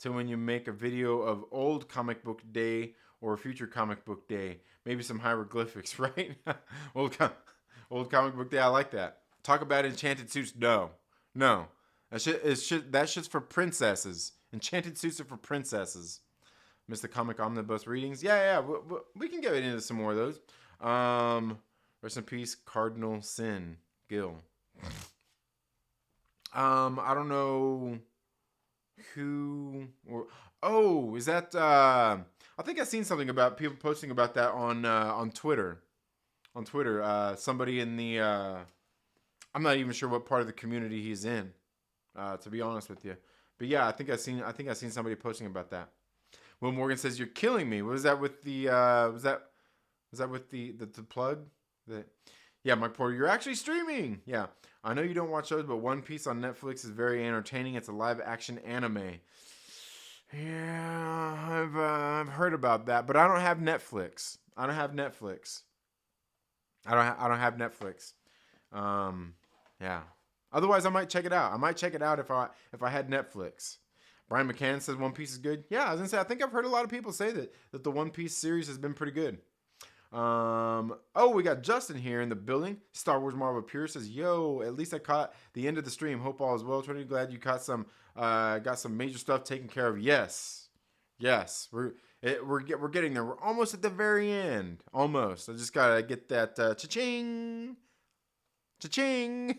when you make a video of old comic book day or future comic book day. Maybe some hieroglyphics, right? old comic book day. I like that. Talk about enchanted suits. No. That shit's for princesses. Enchanted suits are for princesses. Mr. Comic Omnibus readings. Yeah. We can get into some more of those. Rest in peace, Cardinal Sin. Gil. I don't know who or is that I think I've seen something about people posting about that on Twitter. On Twitter, somebody in the I'm not even sure what part of the community he's in, to be honest with you. But yeah, I think I've seen somebody posting about that. Will Morgan says you're killing me. Was that with the was that with the plug? Yeah, Mike Porter, you're actually streaming. Yeah, I know you don't watch shows, but One Piece on Netflix is very entertaining. It's a live action anime. Yeah, I've heard about that, but I don't have Netflix. I don't have Netflix. I don't have Netflix. Yeah. Otherwise, I might check it out. I might check it out if I had Netflix. Brian Mccann says One Piece is good. Yeah, I was gonna say I think I've heard a lot of people say that the One Piece series has been pretty good. We got Justin here in the building. Star Wars Marvel Pure says, "Yo, at least I caught the end of the stream. Hope all is well. Tony, glad you caught got some major stuff taken care of. Yes, we're getting there. We're almost at the very end. Almost. I just gotta get that cha-ching, cha-ching."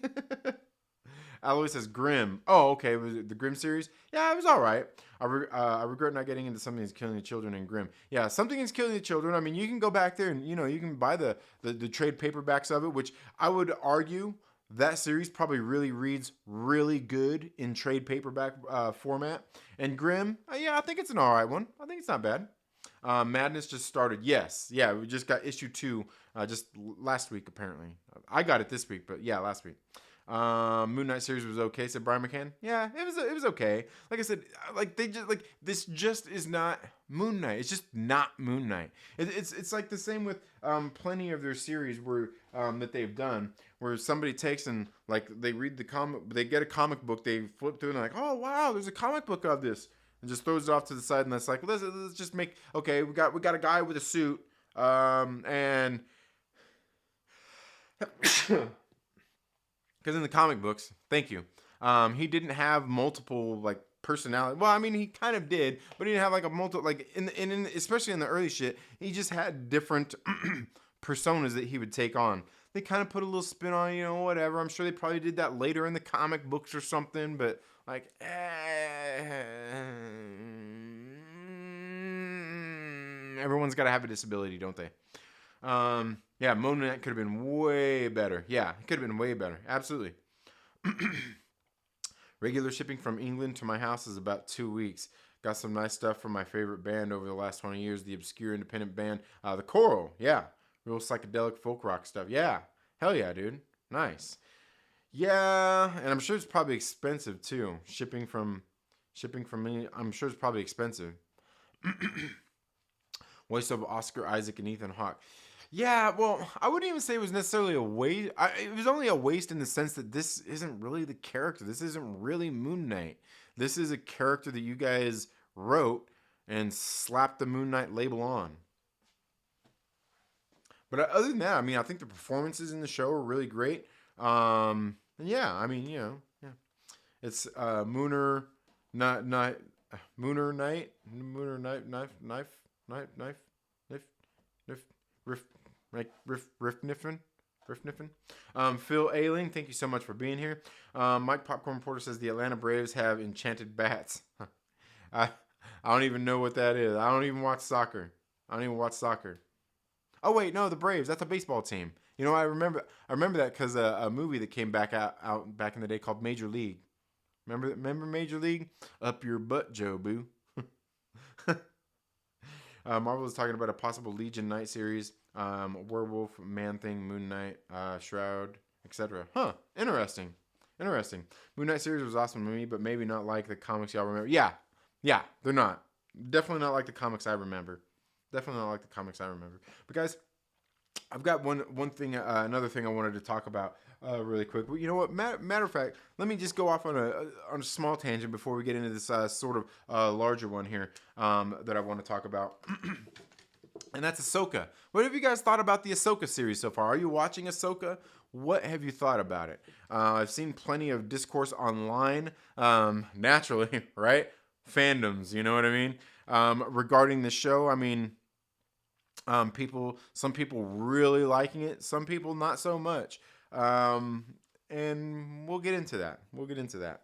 Aloy says Grimm. Oh, okay. Was it the Grimm series? Yeah, it was all right. I regret not getting into Something Is Killing the Children in Grimm. Yeah, Something Is Killing the Children. I mean, you can go back there and, you can buy the trade paperbacks of it, which I would argue that series probably really reads really good in trade paperback format. And Grimm, yeah, I think it's an all right one. I think it's not bad. Madness just started. Yes. Yeah, we just got issue 2 just last week, apparently. I got it this week, but yeah, last week. Moon Knight series was okay, said Brian McCann. Yeah, it was okay. Like I said, this just is not Moon Knight. It's just not Moon Knight. It's like the same with plenty of their series where that they've done, where somebody takes and like they read the comic, they get a comic book, they flip through and they're like, oh wow, there's a comic book of this, and just throws it off to the side, and that's like, let's just make, okay, we got a guy with a suit, and because in the comic books, thank you, he didn't have multiple like personality. Well, I mean, he kind of did, but he didn't have like a multiple, like in especially in the early shit, he just had different personas that he would take on. They kind of put a little spin on, whatever. I'm sure they probably did that later in the comic books or something, but like, everyone's got to have a disability, don't they? Yeah, Moon Knight could have been way better. Yeah, it could have been way better. Absolutely. Regular shipping from England to my house is about 2 weeks. Got some nice stuff from my favorite band over the last 20 years, the obscure independent band, The Coral. Yeah, real psychedelic folk rock stuff. Yeah, hell yeah, dude. Nice. Yeah, and I'm sure it's probably expensive too. Shipping from me, I'm sure it's probably expensive. Voice of Oscar Isaac and Ethan Hawke. Yeah, well, I wouldn't even say it was necessarily a waste. It was only a waste in the sense that this isn't really the character. This isn't really Moon Knight. This is a character that you guys wrote and slapped the Moon Knight label on. But other than that, I mean, I think the performances in the show are really great. Yeah, I mean, yeah. It's Mooner Knight, Riff Niffin. Phil Ailing, thank you so much for being here. Mike Popcorn Reporter says the Atlanta Braves have enchanted bats. I don't even know what that is. I don't even watch soccer. Oh wait, no, the Braves. That's a baseball team. I remember that because a movie that came back out back in the day called Major League. Remember Major League? Up your butt, Joe Boo. Marvel was talking about a possible Legion Knight series, Werewolf, Man-Thing, Moon Knight, Shroud, etc. Huh, interesting. Moon Knight series was awesome to me, but maybe not like the comics y'all remember. Yeah, they're not. Definitely not like the comics I remember. But guys, I've got one thing, another thing I wanted to talk about really quick. Well, you know what? Matter of fact, let me just go off on a small tangent before we get into this sort of larger one here that I want to talk about. And that's Ahsoka. What have you guys thought about the Ahsoka series so far? Are you watching Ahsoka? What have you thought about it? I've seen plenty of discourse online, naturally, right? Fandoms, you know what I mean? Regarding the show, I mean, some people really liking it, some people not so much. And we'll get into that. We'll get into that.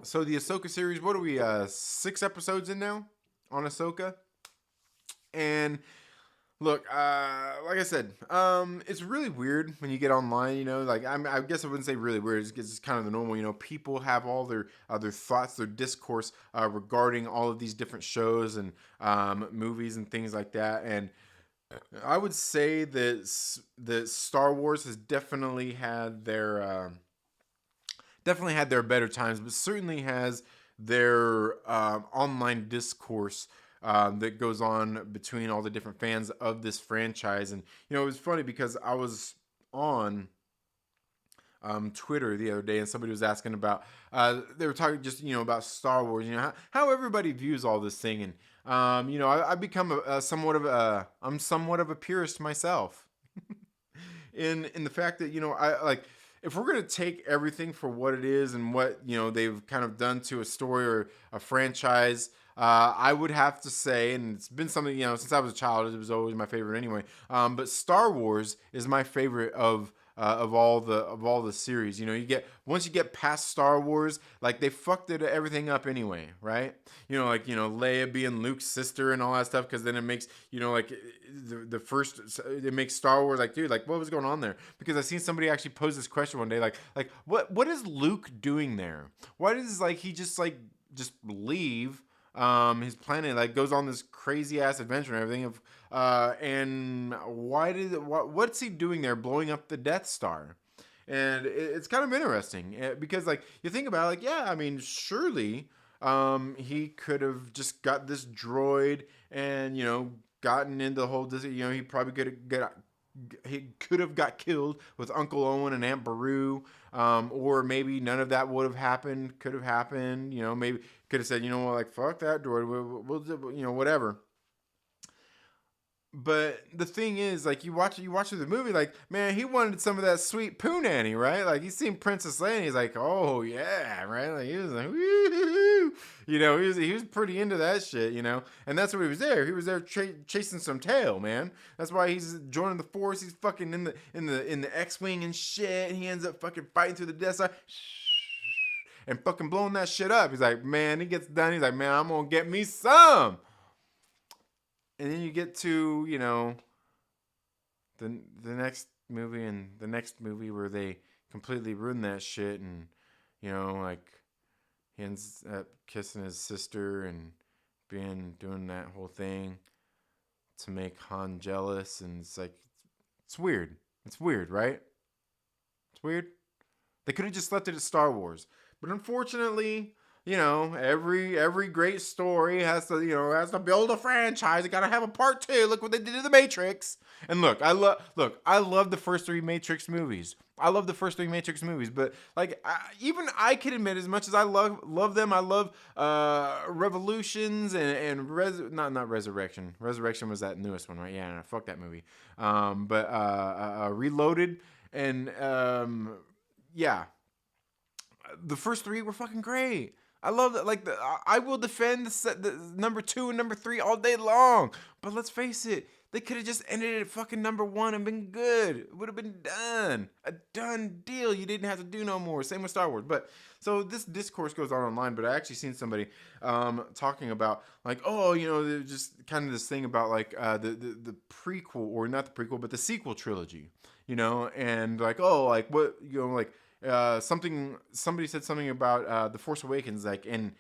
So the Ahsoka series, what are we, 6 episodes in now on Ahsoka? And look, like I said, it's really weird when you get online. Like I guess I wouldn't say really weird. It's kind of the normal. People have all their thoughts, their discourse regarding all of these different shows and movies and things like that. And I would say that Star Wars has definitely had their better times, but certainly has their online discourse that goes on between all the different fans of this franchise. And it was funny because I was on Twitter the other day, and somebody was asking about they were talking just about Star Wars, how everybody views all this thing. And I've become I'm somewhat of a purist myself in the fact that I like, if we're gonna take everything for what it is and what they've kind of done to a story or a franchise, I would have to say, and it's been something since I was a child, it was always my favorite anyway. But Star Wars is my favorite of all the series. Once you get past Star Wars, like they fucked everything up anyway, right? Like Leia being Luke's sister and all that stuff, because then it makes like the first, it makes Star Wars like, dude, like what was going on there? Because I seen somebody actually pose this question one day, like what is Luke doing there? Why does he just leave his planet, like goes on this crazy ass adventure and everything and what's he doing there blowing up the Death Star? And it's kind of interesting because like you think about it, like, yeah, I mean, surely he could have just got this droid and gotten into the whole he probably could have got killed with Uncle Owen and Aunt Beru, or maybe none of that would have happened. Could have happened, maybe could have said, like fuck that droid, we'll whatever. But the thing is, like, you watch through the movie, like, man, he wanted some of that sweet poo nanny, right? Like, he's seen Princess Leia, and he's like, oh yeah, right? Like, he was like, woo, he was pretty into that shit, and that's why he was there. He was there chasing some tail, man. That's why he's joining the Force. He's fucking in the X-wing and shit. And he ends up fucking fighting through the Death Star and fucking blowing that shit up. He's like, man, he gets done. He's like, man, I'm gonna get me some. And then you get to the next movie and the next movie where they completely ruin that shit, and like he ends up kissing his sister and doing that whole thing to make Han jealous, and it's like it's weird. It's weird, right? It's weird. They could have just left it at Star Wars, but unfortunately, every great story has to build a franchise. It gotta have a part 2. Look what they did to the Matrix. And look, I love the first 3 Matrix movies. But like, even I can admit, as much as I love them, I love Revolutions and not Resurrection. Resurrection was that newest one, right? Yeah, fuck that movie. But Reloaded and yeah, the first 3 were fucking great. I love that. Like, I will defend the number 2 and number 3 all day long. But let's face it, they could have just ended it at fucking number 1 and been good. It would have been done. A done deal. You didn't have to do no more. Same with Star Wars. But so this discourse goes on online. But I actually seen somebody talking about like, oh, just kind of this thing about like the prequel, or not the prequel, but the sequel trilogy. And like, oh, like what, like. Somebody said something about The Force Awakens, like, and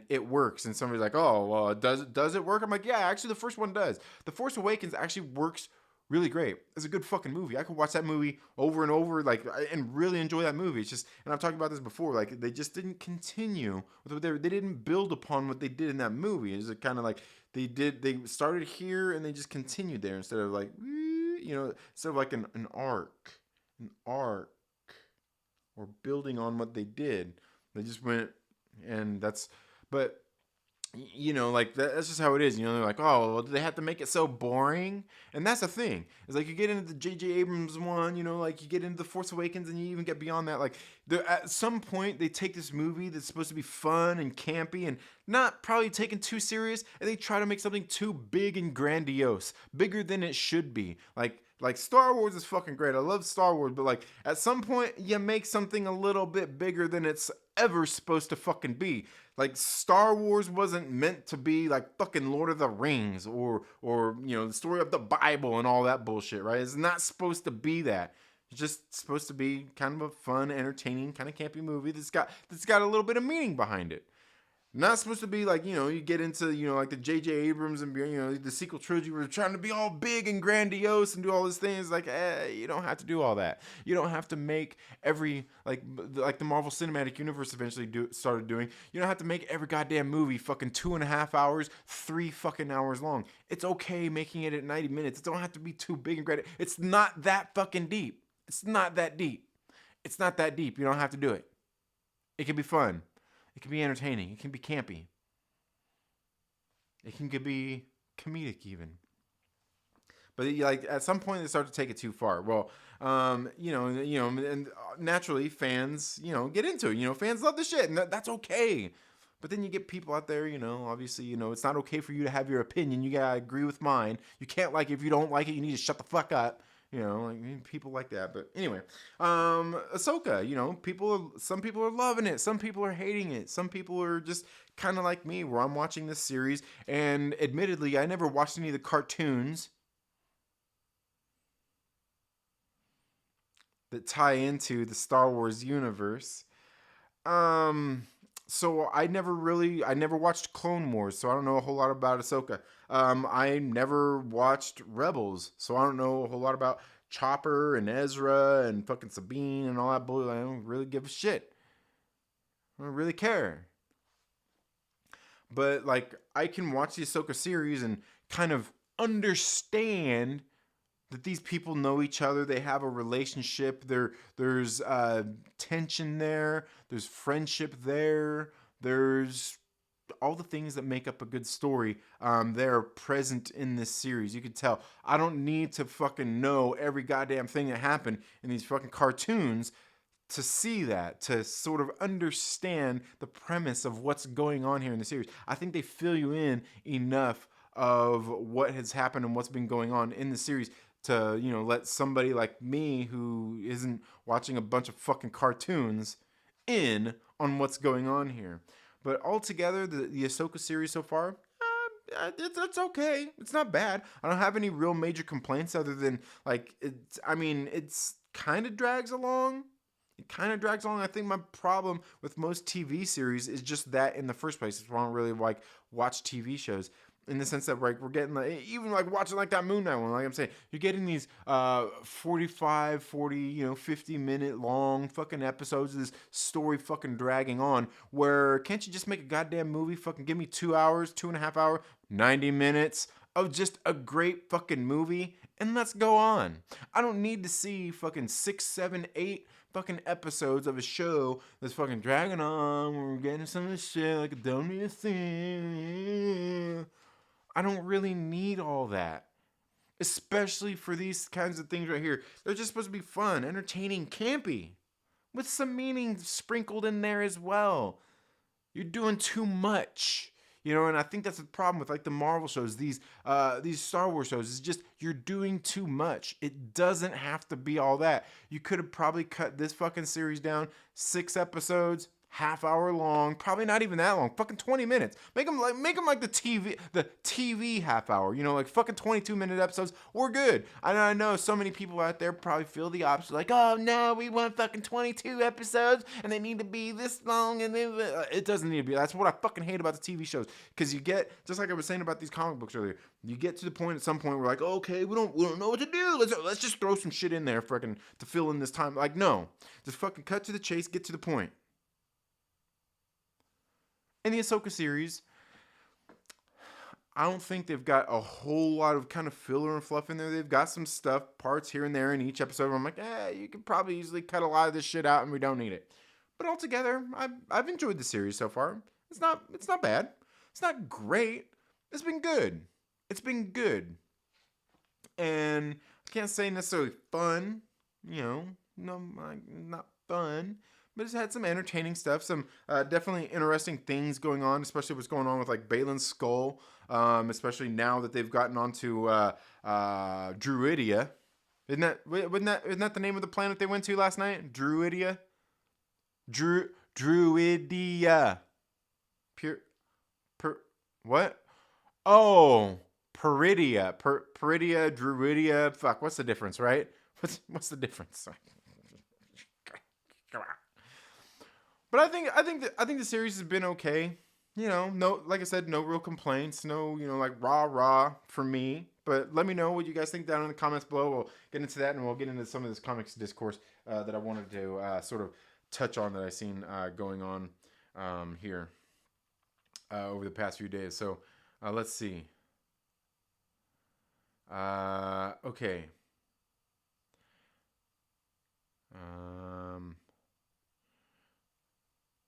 it works, and somebody's like, oh, well, does it work? I'm like, yeah, actually the first one does. The Force Awakens actually works really great. It's a good fucking movie. I could watch that movie over and over, like, and really enjoy that movie. It's just, and I've talked about this before, like, they just didn't continue with what they didn't build upon what they did in that movie. It's kind of like they started here and they just continued there instead of like, instead of like an arc, or building on what they did. They just went, and that's, but you know, like that's just how it is. You know, they're like, oh, well, do they have to make it so boring? And that's the thing. It's like you get into the J.J. Abrams one, you know, like you get into the Force Awakens, and you even get beyond that. Like, at some point, they take this movie that's supposed to be fun and campy and not probably taken too serious, and they try to make something too big and grandiose, bigger than it should be. Like Star Wars is fucking great. I love Star Wars, but like at some point you make something a little bit bigger than it's ever supposed to fucking be. Like Star Wars wasn't meant to be like fucking Lord of the Rings or you know the story of the Bible and all that bullshit, right? It's not supposed to be that. It's just supposed to be kind of a fun, entertaining, kind of campy movie that's got a little bit of meaning behind it. Not supposed to be like, you know, you get into, you know, like the J.J. Abrams and, you know, the sequel trilogy where they're trying to be all big and grandiose and do all these things. Like, you don't have to do all that. You don't have to make every, like the Marvel Cinematic Universe eventually started doing. You don't have to make every goddamn movie fucking 2.5 hours, 3 fucking hours long. It's okay making it at 90 minutes. It don't have to be too big and grand. It's not that fucking deep. It's not that deep. It's not that deep. You don't have to do it. It can be fun. It can be entertaining. It can be campy. It can be comedic even. But like at some point they start to take it too far. Well, you know, and naturally fans, you know, get into it. You know, fans love the shit, and that's okay. But then you get people out there, you know, obviously, you know, it's not okay for you to have your opinion. You gotta agree with mine. You can't like it. If you don't like it, you need to shut the fuck up. You know, like people like that. But anyway, Ahsoka, you know, some people are loving it. Some people are hating it. Some people are just kind of like me, where I'm watching this series. And admittedly, I never watched any of the cartoons that tie into the Star Wars universe. So I never watched Clone Wars, so I don't know a whole lot about Ahsoka. I never watched Rebels, so I don't know a whole lot about Chopper and Ezra and fucking Sabine and all that bullshit. I don't really give a shit. I don't really care. But like, I can watch the Ahsoka series and kind of understand that these people know each other. They have a relationship. There's tension there. There's friendship there. There's all the things that make up a good story. They're present in this series. You can tell. I don't need to fucking know every goddamn thing that happened in these fucking cartoons to see that, to sort of understand the premise of what's going on here in the series. I think they fill you in enough of what has happened and what's been going on in the series to, you know, let somebody like me who isn't watching a bunch of fucking cartoons in on what's going on here. But altogether, the Ahsoka series so far, it's okay. It's not bad. I don't have any real major complaints other than, like, it's kind of drags along. It kind of drags along. I think my problem with most TV series is just that in the first place. It's why I don't really, like, watch TV shows. In the sense that, like, we're getting, like, even like watching like that Moon Knight one, like I'm saying, you're getting these 45, 40, you know, 50-minute long fucking episodes of this story fucking dragging on, where can't you just make a goddamn movie? Fucking give me 2 hours, 2.5 hours, 90 minutes of just a great fucking movie, and let's go on. I don't need to see fucking 6, 7, 8 fucking episodes of a show that's fucking dragging on. We're getting some of this shit, like, I don't need a thing. I don't really need all that. Especially for these kinds of things right here. They're just supposed to be fun, entertaining, campy. With some meaning sprinkled in there as well. You're doing too much. You know, and I think that's the problem with, like, the Marvel shows, these Star Wars shows. It's just, you're doing too much. It doesn't have to be all that. You could have probably cut this fucking series down 6 episodes, half hour long, probably not even that long, fucking 20 minutes. Make them like the TV half hour, you know, like fucking 22-minute episodes. We're good. I know so many people out there probably feel the opposite, like, oh no, we want fucking 22 episodes and they need to be this long, and then it doesn't need to be. That's what I fucking hate about the TV shows, because you get, just like I was saying about these comic books earlier, you get to the point at some point where, like, okay, we don't know what to do. Let's just throw some shit in there fucking to fill in this time. Like, no, just fucking cut to the chase, get to the point. In the Ahsoka series, I don't think they've got a whole lot of kind of filler and fluff in there. They've got some stuff, parts here and there in each episode where I'm like, you could probably easily cut a lot of this shit out and we don't need it. But altogether, I've enjoyed the series so far. It's not bad. It's not great. It's been good. It's been good. And I can't say necessarily fun, no, not fun, but it's had some entertaining stuff, some definitely interesting things going on, especially what's going on with like Balin's skull, especially now that they've gotten onto Druidia. Isn't that the name of the planet they went to last night? Druidia? Druidia. What? Oh, Peridia. Peridia, Druidia. Fuck, what's the difference, right? What's the difference? But I think the series has been okay. No, like I said, no real complaints. No, like rah for me. But let me know what you guys think down in the comments below. We'll get into that, and we'll get into some of this comics discourse that I wanted to sort of touch on that I've seen going on here over the past few days. So let's see. Okay.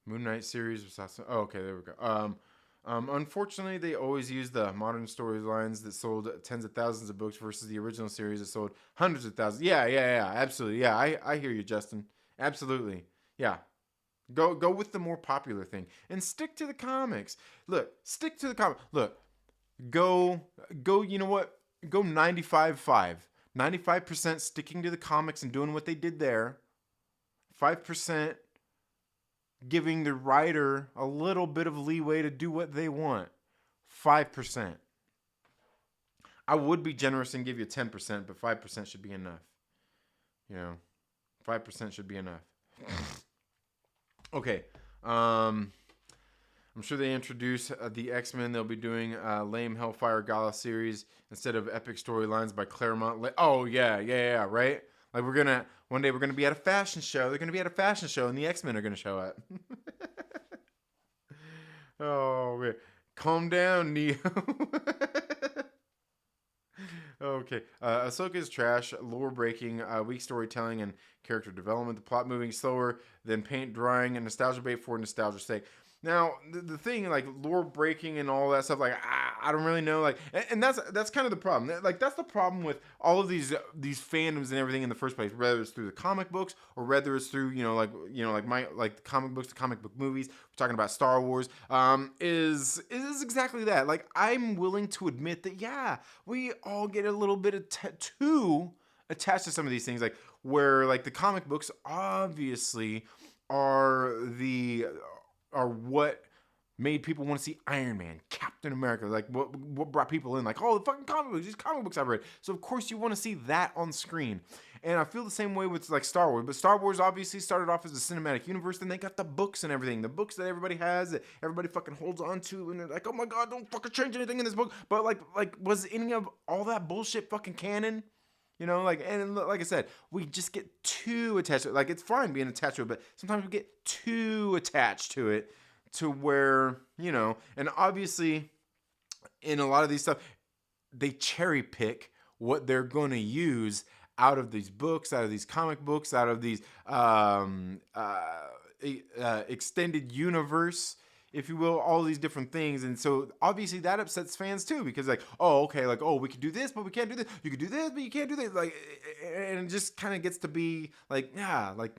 Moon Knight series was awesome. Oh, okay, there we go. Unfortunately, they always use the modern storylines that sold tens of thousands of books versus the original series that sold hundreds of thousands. Yeah, absolutely. Yeah, I hear you, Justin. Absolutely. Yeah. Go with the more popular thing and stick to the comics. Look, stick to the comic. Look, go, you know what? Go 95-5. 95% sticking to the comics and doing what they did there. 5% giving the writer a little bit of leeway to do what they want. 5%. I would be generous and give you 10%, but 5% should be enough. 5% should be enough. Okay. I'm sure they introduce the X-Men. They'll be doing lame Hellfire Gala series instead of epic storylines by Claremont. Oh, yeah, right? Like one day we're gonna be at a fashion show. They're gonna be at a fashion show, and the X-Men are gonna show up. Oh man, calm down, Neo. Okay, Ahsoka is trash, lore breaking, weak storytelling, and character development. The plot moving slower than paint drying, and nostalgia bait for nostalgia's sake. Now, the thing, like, lore breaking and all that stuff, like, I don't really know, like, and that's kind of the problem. Like, that's the problem with all of these fandoms and everything in the first place, whether it's through the comic books or whether it's through, like the comic books, the comic book movies. We're talking about Star Wars, is exactly that. Like, I'm willing to admit that, yeah, we all get a little bit of too attached to some of these things, like, where, like, the comic books obviously are what made people want to see Iron Man, Captain America, like what brought people in, like, oh, the fucking comic books, these comic books I've read. So of course you want to see that on screen. And I feel the same way with like Star Wars, but Star Wars obviously started off as a cinematic universe, then they got the books and everything, the books that everybody has, that everybody fucking holds on to, and they're like, oh my god, don't fucking change anything in this book. But like was any of all that bullshit fucking canon? And like I said, we just get too attached to it. Like, it's fine being attached to it, but sometimes we get too attached to it to where, and obviously in a lot of these stuff, they cherry pick what they're going to use out of these books, out of these comic books, out of these extended universe, if you will, all these different things. And so obviously that upsets fans too, because like, oh, okay, like, oh, we could do this, but we can't do this. You could do this, but you can't do this. Like, and it just kind of gets to be like, yeah, like,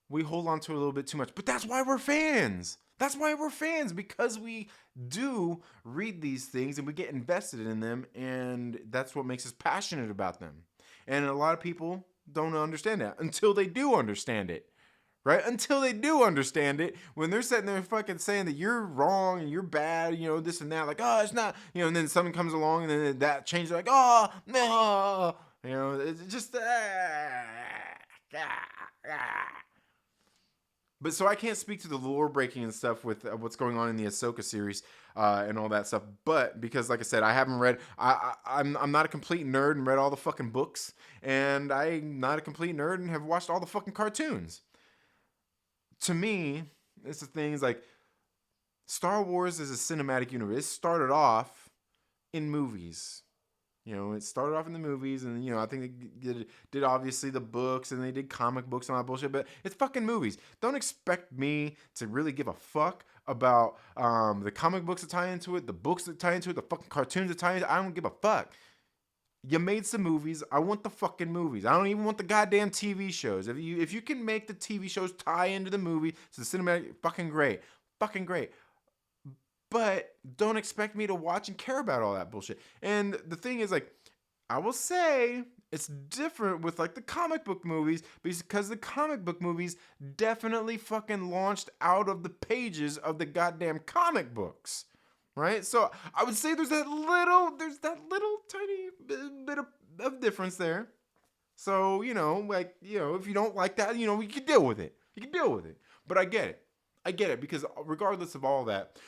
we hold on to it a little bit too much. But that's why we're fans. That's why we're fans, because we do read these things and we get invested in them, and that's what makes us passionate about them. And a lot of people don't understand that until they do understand it. Right? Until they do understand it, when they're sitting there fucking saying that you're wrong and you're bad, this and that, like, oh, it's not, and then something comes along and then that changes, like, oh, no, it's just, But so I can't speak to the lore breaking and stuff with what's going on in the Ahsoka series and all that stuff. But because, like I said, I haven't read. I'm not a complete nerd and read all the fucking books, and I'm not a complete nerd and have watched all the fucking cartoons. To me, it's the things like Star Wars is a cinematic universe. It started off in movies. It started off in the movies, and, I think they did obviously the books, and they did comic books and all that bullshit, but it's fucking movies. Don't expect me to really give a fuck about the comic books that tie into it, the books that tie into it, the fucking cartoons that tie into it. I don't give a fuck. You made some movies. I want the fucking movies. I don't even want the goddamn TV shows. If you can make the TV shows tie into the movie, to the cinematic, fucking great. Fucking great. But don't expect me to watch and care about all that bullshit. And the thing is, like, I will say it's different with like the comic book movies because the comic book movies definitely fucking launched out of the pages of the goddamn comic books. Right? So I would say there's that little tiny bit of difference there. So, like, if you don't like that, we can deal with it. You can deal with it. But I get it. Because regardless of all that,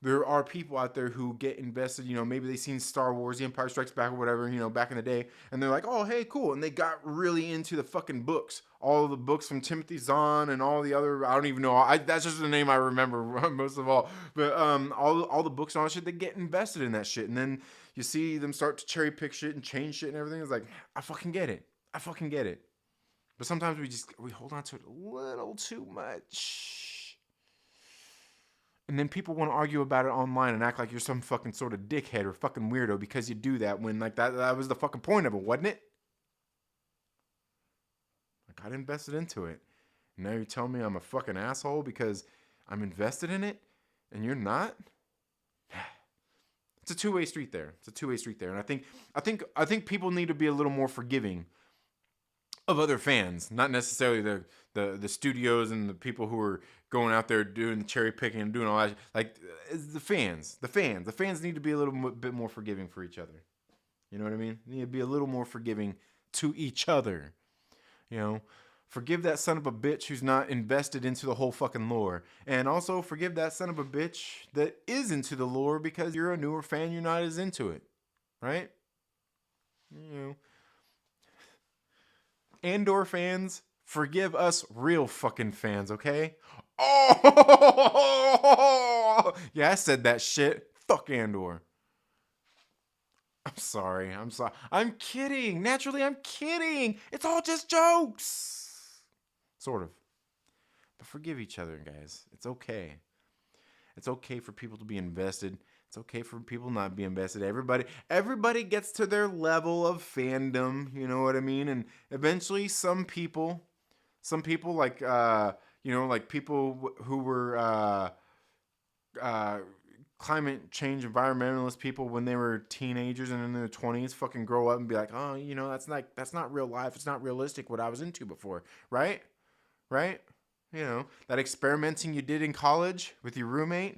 there are people out there who get invested, maybe they've seen Star Wars, The Empire Strikes Back or whatever, back in the day, and they're like, oh, hey, cool. And they got really into the fucking books. All of the books from Timothy Zahn and all the other, I don't even know. That's just the name I remember most of all. But all the books and all that shit, they get invested in that shit. And then you see them start to cherry pick shit and change shit and everything. It's like, I fucking get it. But sometimes we hold on to it a little too much. And then people want to argue about it online and act like you're some fucking sort of dickhead or fucking weirdo because you do that when, like, that was the fucking point of it, wasn't it? Like, I invested into it. And now you're telling me I'm a fucking asshole because I'm invested in it and you're not? It's a two-way street there. And I think people need to be a little more forgiving of other fans, not necessarily the studios and the people who are going out there doing the cherry picking and doing all that. Like, the fans need to be a little bit more forgiving for each other. You know what I mean? They need to be a little more forgiving to each other. Forgive that son of a bitch who's not invested into the whole fucking lore, and also forgive that son of a bitch that is into the lore because you're a newer fan, you're not as into it, right? Andor fans, forgive us real fucking fans, okay? Oh! Yeah, I said that shit. Fuck Andor. I'm sorry. I'm kidding. Naturally, I'm kidding. It's all just jokes. Sort of. But forgive each other, guys. It's okay. It's okay for people to be invested. It's okay for people not to be invested. Everybody gets to their level of fandom, you know what I mean? And eventually some people like, like people who were climate change environmentalist people when they were teenagers and in their 20s fucking grow up and be like, oh, that's not real life. It's not realistic what I was into before. Right? That experimenting you did in college with your roommate.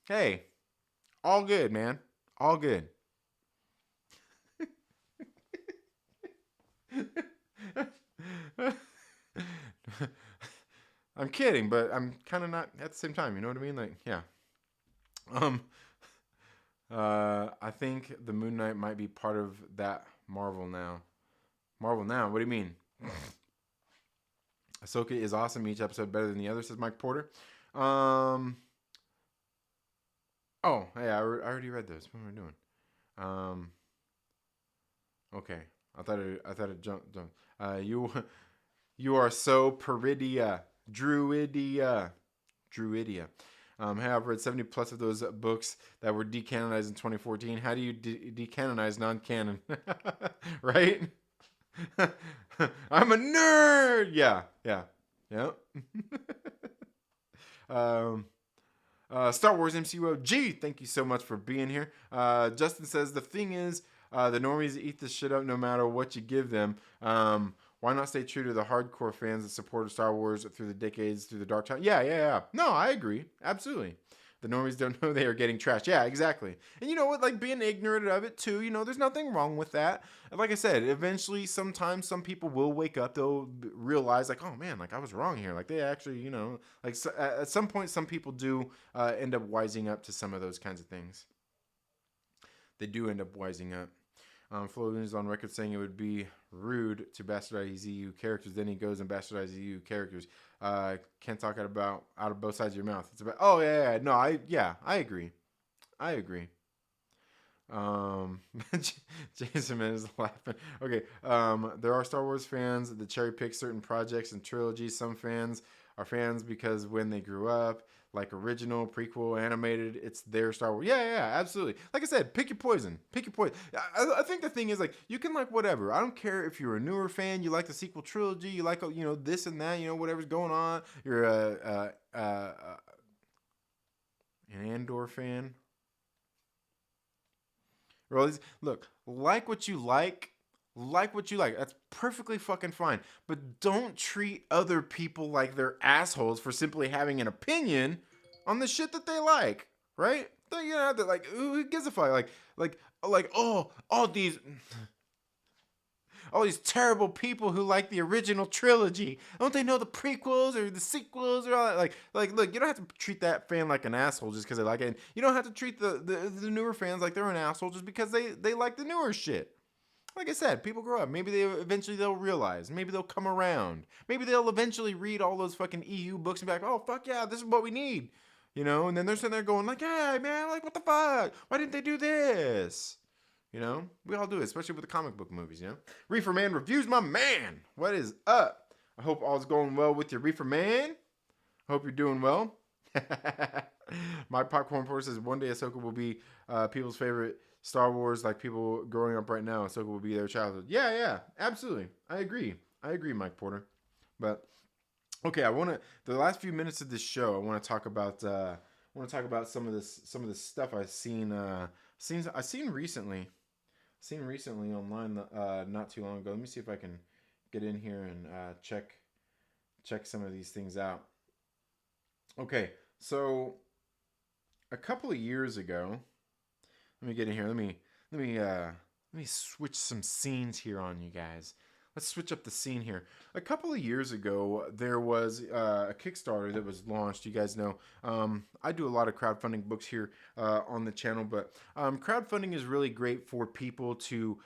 Hey, all good, man. All good. I'm kidding, but I'm kind of not at the same time. You know what I mean? Like, yeah. I think the Moon Knight might be part of that Marvel now. What do you mean? Ahsoka is awesome. Each episode better than the other, says Mike Porter. Oh, hey, I already read those. What am I doing? Okay. I thought it jumped. You are so Peridia. Druidia. Hey, I've read 70 plus of those books that were decanonized in 2014. How do you decanonize non-canon? Right? I'm a nerd. Yeah. Star Wars MCU-OG, thank you so much for being here. Justin says, the thing is, the normies eat this shit up no matter what you give them. Why not stay true to the hardcore fans that supported Star Wars through the decades, through the dark time? Yeah. No, I agree. Absolutely. The normies don't know they are getting trashed. Yeah, exactly. And you know what? Like, being ignorant of it too, there's nothing wrong with that. Like I said, eventually, sometimes some people will wake up. They'll realize, like, oh man, like I was wrong here. Like they actually, like so, at some point, some people do end up wising up to some of those kinds of things. They do end up wising up. Flogan is on record saying it would be rude to bastardize EU characters. Then he goes and bastardizes EU characters. Can't talk out of both sides of your mouth. It's about, oh yeah. No, I agree. Jason is laughing. Okay. There are Star Wars fans that cherry pick certain projects and trilogies. Some fans are fans because when they grew up, like original, prequel, animated. It's their Star Wars. Yeah, yeah, absolutely. Like I said, pick your poison. Pick your poison. I think the thing is, like, you can like whatever. I don't care if you're a newer fan, you like the sequel trilogy, you like, you know, this and that, you know, whatever's going on. You're an Andor fan. Look, like what you like. Like what you like. That's perfectly fucking fine. But don't treat other people like they're assholes for simply having an opinion on the shit that they like, right? You know, they're like, who gives a fuck? Oh, all these terrible people who like the original trilogy. Don't they know the prequels or the sequels or all that? Look, you don't have to treat that fan like an asshole just because they like it. And you don't have to treat the newer fans like they're an asshole just because they like the newer shit. Like I said, people grow up. Maybe they'll realize. Maybe they'll come around. Maybe they'll eventually read all those fucking EU books and be like, oh, fuck yeah, this is what we need. You know? And then they're sitting there going like, hey, man, like, what the fuck? Why didn't they do this? You know? We all do it, especially with the comic book movies, you know? Reefer Man Reviews, my man. What is up? I hope all's going well with your Reefer Man. I hope you're doing well. My popcorn report says one day Ahsoka will be people's favorite Star Wars, like people growing up right now. Ahsoka will be their childhood. Yeah, absolutely. I agree, Mike Porter. But okay, the last few minutes of this show, I want to talk about some of this stuff I've seen recently online not too long ago. Let me see if I can get in here and check some of these things out. Okay, so a couple of years ago, let me get in here. Let me switch some scenes here on you guys. Let's switch up the scene here. A couple of years ago, there was a Kickstarter that was launched. You guys know I do a lot of crowdfunding books here on the channel, but crowdfunding is really great for people to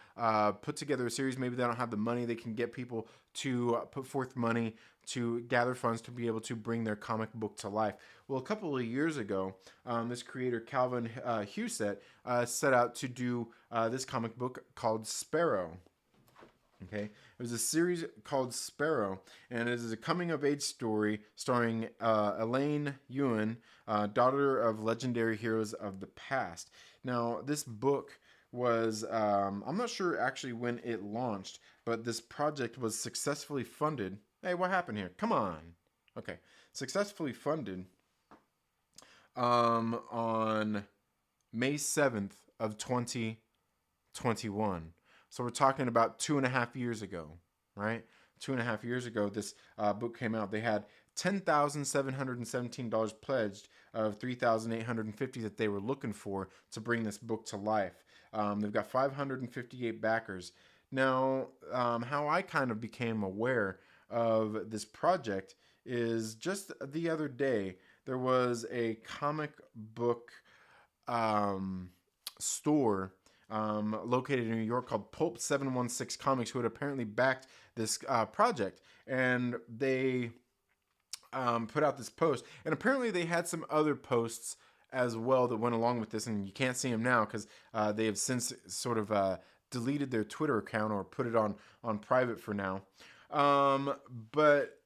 put together a series. Maybe they don't have the money. They can get people to put forth money to gather funds to be able to bring their comic book to life. Well, a couple of years ago, this creator, Calvin Husett, set out to do this comic book called Sparrow. Okay, it was a series called Sparrow, and it is a coming-of-age story starring Elaine Ewan, daughter of legendary heroes of the past. Now, this book was, I'm not sure actually when it launched, but this project was successfully funded. Hey, what happened here? Come on. Okay, successfully funded on May 7th of 2021. So we're talking about 2.5 years ago, right? 2.5 years ago, this book came out. They had $10,717 pledged of $3,850 that they were looking for to bring this book to life. They've got 558 backers. Now, how I kind of became aware of this project is just the other day, there was a comic book store located in New York called Pulp 716 Comics, who had apparently backed this project, and they put out this post, and apparently they had some other posts as well that went along with this, and you can't see them now because they have since sort of deleted their Twitter account or put it on private for now. But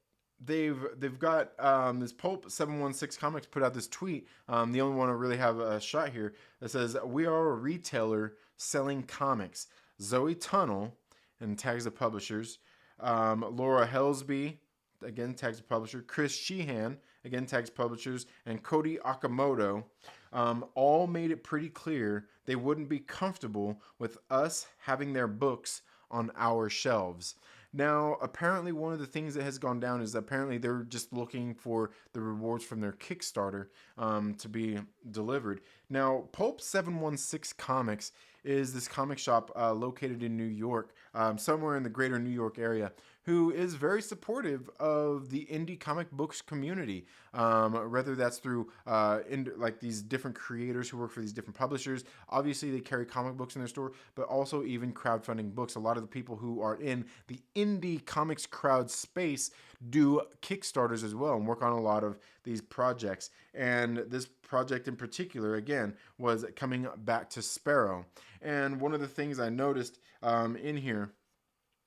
they've got this Pulp 716 Comics put out this tweet. The only one I really have a shot here that says, "We are a retailer selling comics. Zoe Tunnel," and tags the publishers. Laura Helsby, again tags the publisher. Chris Sheehan, again tags publishers, and Cody Okamoto, all made it pretty clear they wouldn't be comfortable with us having their books on our shelves. Now, apparently one of the things that has gone down is apparently they're just looking for the rewards from their Kickstarter to be delivered. Now, Pulp 716 Comics is this comic shop located in New York, somewhere in the greater New York area, who is very supportive of the indie comic books community, whether that's through like these different creators who work for these different publishers. Obviously, they carry comic books in their store, but also even crowdfunding books. A lot of the people who are in the indie comics crowd space do Kickstarters as well and work on a lot of these projects. And this project in particular, again, was coming back to Sparrow. And one of the things I noticed in here,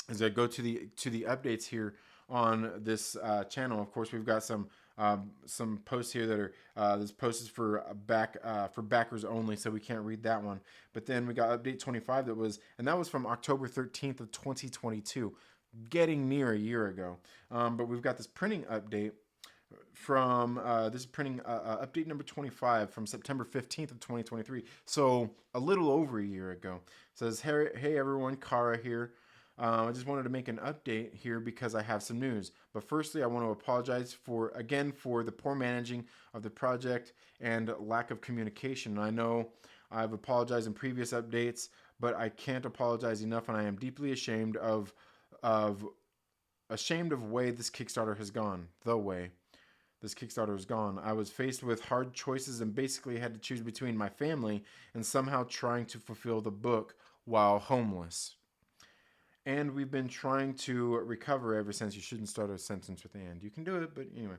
as I go to the updates here on this channel, of course, we've got some some posts here that are this post is for backers only, so we can't read that one. But then we got update 25 that was from October 13th of 2022, getting near a year ago. But we've got this printing update from this printing update number 25 from September 15th of 2023, so a little over a year ago. It says, hey everyone, Kara here. I just wanted to make an update here because I have some news. But firstly, I want to apologize for the poor managing of the project and lack of communication. I know I've apologized in previous updates, but I can't apologize enough, and I am deeply ashamed of way this Kickstarter has gone. The way this Kickstarter has gone. I was faced with hard choices and basically had to choose between my family and somehow trying to fulfill the book while homeless. And we've been trying to recover ever since. You shouldn't start a sentence with "and." You can do it, but anyway.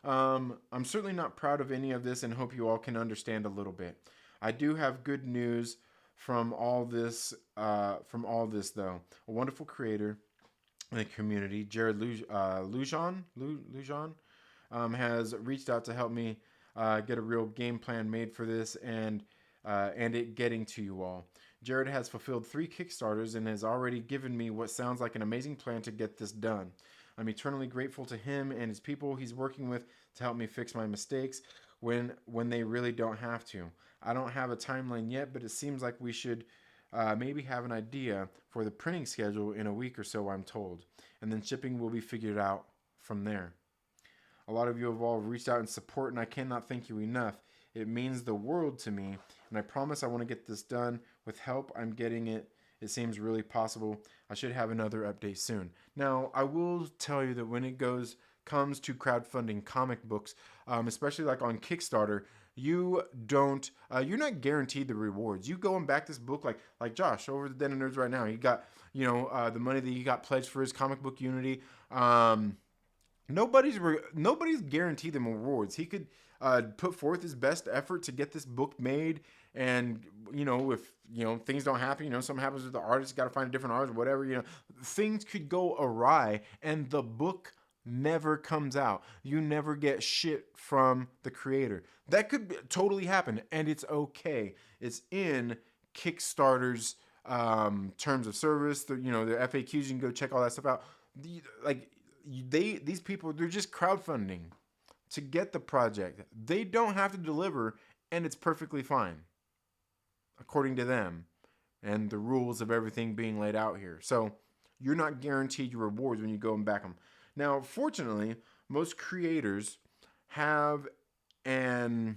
I'm certainly not proud of any of this and hope you all can understand a little bit. I do have good news from all this, though. A wonderful creator in the community, Jared Lujan, has reached out to help me get a real game plan made for this and it getting to you all. Jared has fulfilled 3 Kickstarters and has already given me what sounds like an amazing plan to get this done. I'm eternally grateful to him and his people he's working with to help me fix my mistakes when they really don't have to. I don't have a timeline yet, but it seems like we should maybe have an idea for the printing schedule in a week or so, I'm told. And then shipping will be figured out from there. A lot of you have all reached out in support, and I cannot thank you enough. It means the world to me, and I promise I want to get this done. With help, I'm getting it. It seems really possible. I should have another update soon. Now, I will tell you that when it comes to crowdfunding comic books, especially like on Kickstarter, you're not guaranteed the rewards. You go and back this book like Josh over the Den of Nerds right now. He got the money that he got pledged for his comic book Unity. Nobody's guaranteed them rewards. He could put forth his best effort to get this book made, and if things don't happen, something happens with the artist, got to find a different artist, whatever. Things could go awry, and the book never comes out. You never get shit from the creator. That could totally happen, and it's okay. It's in Kickstarter's terms of service. Their FAQs. You can go check all that stuff out. These people, they're just crowdfunding to get the project. They don't have to deliver, and it's perfectly fine, according to them, and the rules of everything being laid out here. So you're not guaranteed your rewards when you go and back them. Now, fortunately, most creators have a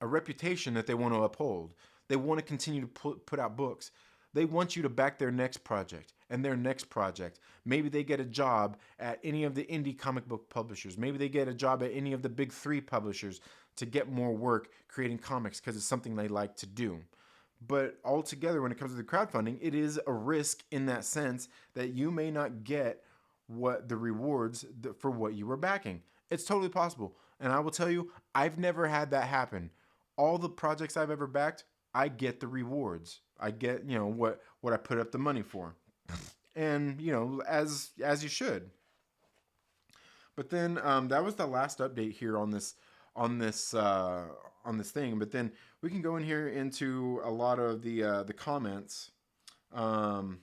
reputation that they want to uphold. They want to continue to put out books. They want you to back their next project and their next project. Maybe they get a job at any of the indie comic book publishers. Maybe they get a job at any of the big 3 publishers to get more work creating comics because it's something they like to do. But altogether, when it comes to the crowdfunding, it is a risk in that sense that you may not get what the rewards for what you were backing. It's totally possible. And I will tell you, I've never had that happen. All the projects I've ever backed, I get the rewards. I get, what I put up the money for. And, as you should. But then that was the last update here on this thing. But then we can go in here into a lot of the comments and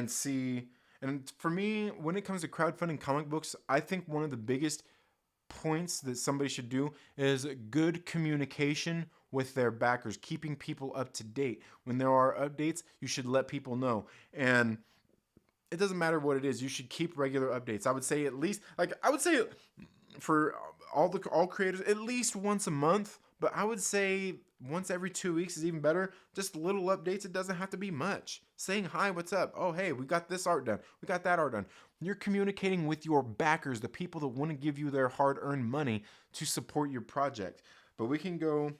see. And for me, when it comes to crowdfunding comic books, I think one of the biggest points that somebody should do is good communication with their backers, keeping people up to date. When there are updates, you should let people know. And it doesn't matter what it is, you should keep regular updates. I would say at least, for all creators, at least once a month, but I would say once every 2 weeks is even better. Just little updates. It doesn't have to be much. Saying, hi, what's up? Oh, hey, we got this art done. We got that art done. You're communicating with your backers, the people that want to give you their hard-earned money to support your project. But we can go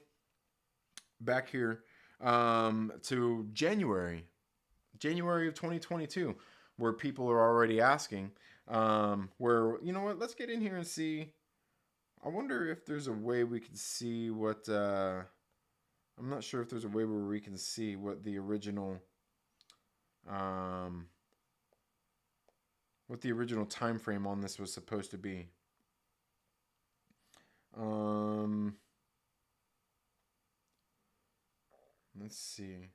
back here to January of 2022, where people are already asking, where, let's get in here and see. I wonder if there's a way we can see what, I'm not sure if there's a way where we can see what the original, what the original time frame on this was supposed to be. Let's see.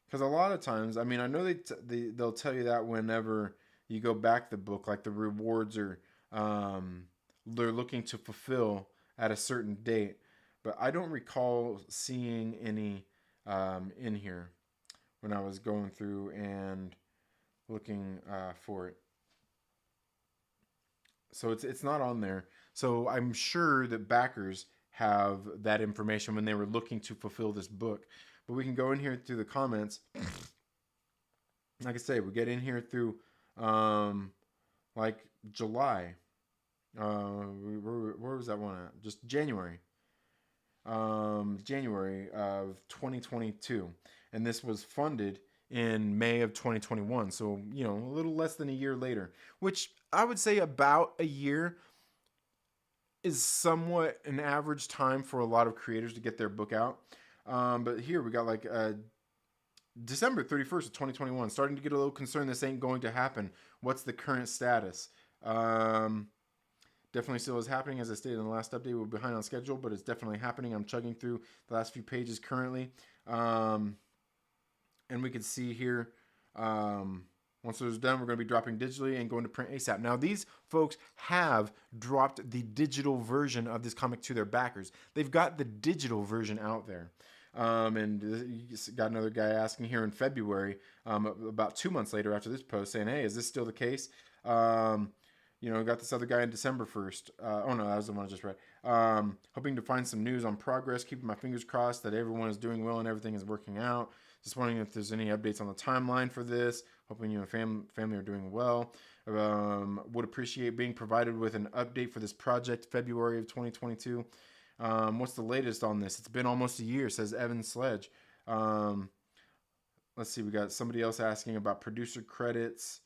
Because a lot of times, I mean, I know they'll tell you that whenever you go back the book, like the rewards are they're looking to fulfill at a certain date. But I don't recall seeing any in here when I was going through and looking for it. So it's not on there. So I'm sure that backers have that information when they were looking to fulfill this book. But we can go in here through the comments. Like I say, we get in here through like July. Where was that one at? Just January. January of 2022. And this was funded in May of 2021. So, a little less than a year later, which I would say about a year is somewhat an average time for a lot of creators to get their book out. But here we got like December 31st of 2021. Starting to get a little concerned this ain't going to happen. What's the current status? Definitely still is happening. As I stated in the last update, we're behind on schedule, but it's definitely happening. I'm chugging through the last few pages currently. And we can see here, once it is done, we're going to be dropping digitally and going to print ASAP. Now, these folks have dropped the digital version of this comic to their backers. They've got the digital version out there. And you got another guy asking here in February, about 2 months later after this post, saying, hey, is this still the case? Got this other guy in December 1st. Oh, no, that was the one I just read. Hoping to find some news on progress, keeping my fingers crossed that everyone is doing well and everything is working out. Just wondering if there's any updates on the timeline for this. Hoping you and family are doing well. Would appreciate being provided with an update for this project, February of 2022. What's the latest on this? It's been almost a year, says Evan Sledge. Let's see, we got somebody else asking about producer credits.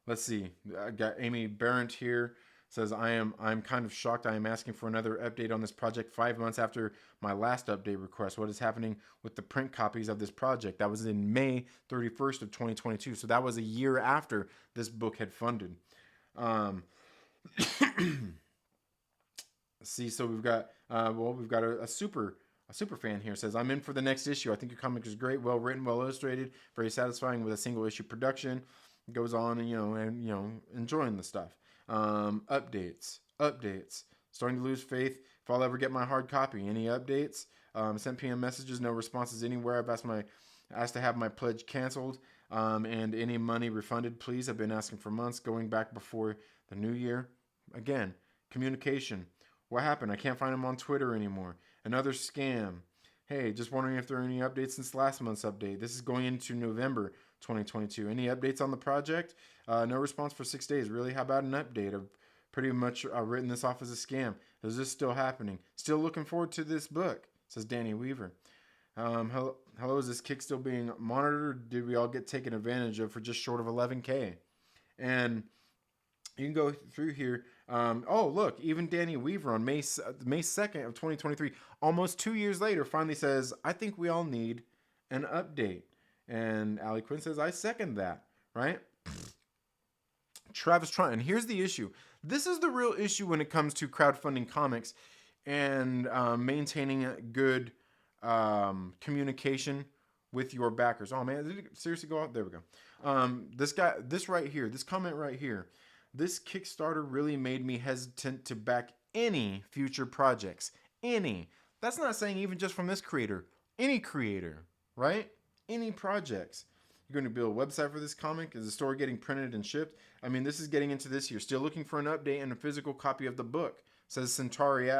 Let's see. I got Amy Barrett here. Says, I'm kind of shocked. I am asking for another update on this project 5 months after my last update request. What is happening with the print copies of this project? That was in May 31st of 2022. So that was a year after this book had funded. See, so we've got a super fan here. Says, I'm in for the next issue. I think your comic is great, well written, well illustrated, very satisfying with a single issue production. Goes on and enjoying the stuff. Updates. Starting to lose faith if I'll ever get my hard copy. Any updates? Sent PM messages, no responses anywhere. I've asked to have my pledge canceled and any money refunded, please. I've been asking for months, going back before the new year. Again, communication. What happened? I can't find him on Twitter anymore. Another scam. Hey, just wondering if there are any updates since last month's update. This is going into November 2022. Any updates on the project? No response for 6 days. Really? How about an update? I've pretty much written this off as a scam. Is this still happening? Still looking forward to this book, says Danny Weaver. Hello, is this kick still being monitored? Or did we all get taken advantage of for just short of 11K? And you can go through here. Look, even Danny Weaver on May 2nd of 2023, almost 2 years later, finally says, I think we all need an update. And Allie Quinn says, I second that, right? Travis Tryon. And here's the issue. This is the real issue when it comes to crowdfunding comics and maintaining good communication with your backers. Oh, man, did it seriously go out? There we go. This comment right here, this Kickstarter really made me hesitant to back any future projects. Any. That's not saying even just from this creator. Any creator, right? Any projects. You're going to build a website for this comic? Is the story getting printed and shipped? I mean, this is getting into this year. Still looking for an update and a physical copy of the book, says Centauri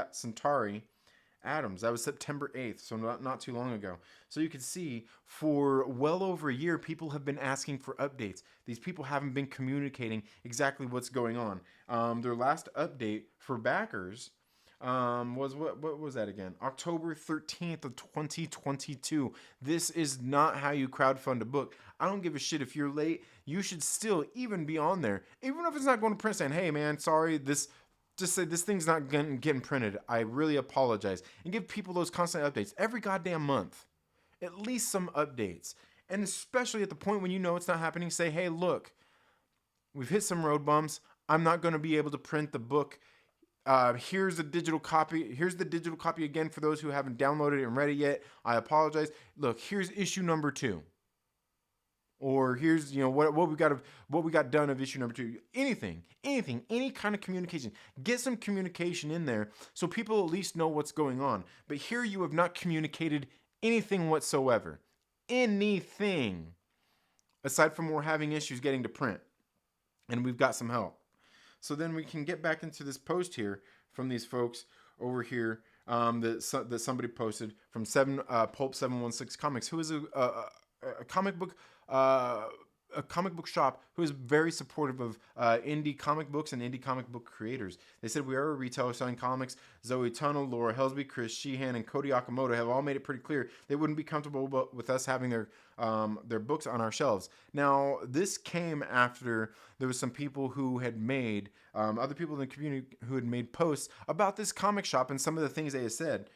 Adams. That was September 8th, so not too long ago. So you can see for well over a year, people have been asking for updates. These people haven't been communicating exactly what's going on. Their last update for backers was what was that again? October 13th of 2022. This is not how you crowdfund a book. I don't give a shit if you're late. You should still even be on there. Even if it's not going to print, saying, hey man, sorry, just say this thing's not getting printed. I really apologize. And give people those constant updates every goddamn month. At least some updates. And especially at the point when you know it's not happening, say, hey, look, we've hit some road bumps. I'm not going to be able to print the book. Here's the digital copy. Here's the digital copy again for those who haven't downloaded it and read it yet. I apologize. Look, here's issue number 2. Or here's, what we got done of issue number 2. Anything, any kind of communication. Get some communication in there so people at least know what's going on. But here you have not communicated anything whatsoever. Anything. Aside from we're having issues getting to print. And we've got some help. So then we can get back into this post here from these folks over here that somebody posted from Pulp 716 Comics, who is a comic book shop who is very supportive of indie comic books and indie comic book creators. They said, we are a retailer selling comics. Zoe Tunnell, Laura Helsby, Chris Sheehan, and Cody Okamoto have all made it pretty clear they wouldn't be comfortable with us having their books on our shelves. Now, this came after there was some people who had made, other people in the community who had made posts about this comic shop and some of the things they had said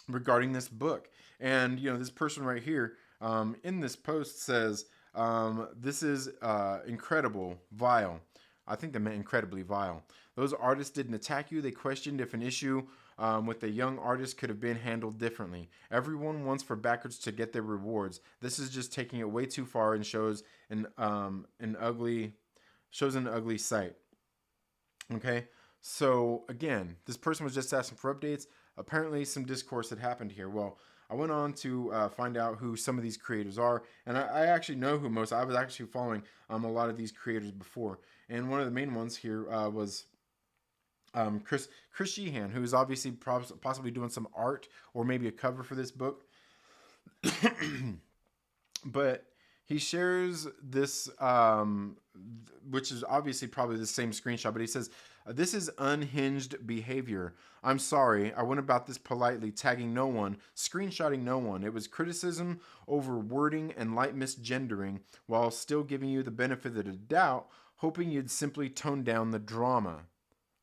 regarding this book. And, this person right here, in this post says, this is incredible, vile. I think they meant incredibly vile. Those artists didn't attack you. They questioned if an issue with a young artist could have been handled differently. Everyone wants for backers to get their rewards. This is just taking it way too far and shows an ugly sight. Okay, so again, this person was just asking for updates. Apparently, some discourse had happened here. Well, I went on to find out who some of these creators are, and I actually know who most. I was actually following a lot of these creators before, and one of the main ones here was Chris Sheehan, who is obviously possibly doing some art or maybe a cover for this book. But he shares this, which is obviously probably the same screenshot, but he says, this is unhinged behavior. I'm sorry. I went about this politely, tagging no one, screenshotting no one. It was criticism over wording and light misgendering, while still giving you the benefit of the doubt, hoping you'd simply tone down the drama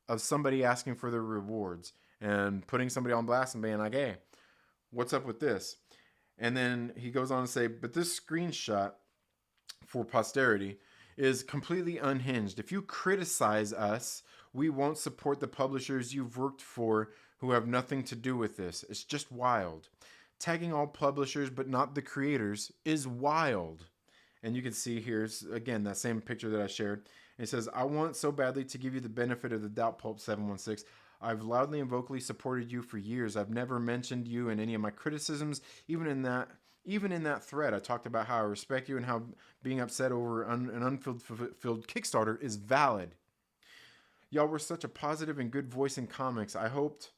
of somebody asking for their rewards and putting somebody on blast and being like, hey, what's up with this? And then he goes on to say, but this screenshot for posterity is completely unhinged. If you criticize us, we won't support the publishers you've worked for who have nothing to do with this. It's just wild. Tagging all publishers but not the creators is wild. And you can see here, again, that same picture that I shared. It says, I want so badly to give you the benefit of the doubt, Pulp 716. I've loudly and vocally supported you for years. I've never mentioned you in any of my criticisms. Even in that thread, I talked about how I respect you and how being upset over an unfulfilled Kickstarter is valid. Y'all were such a positive and good voice in comics. I hoped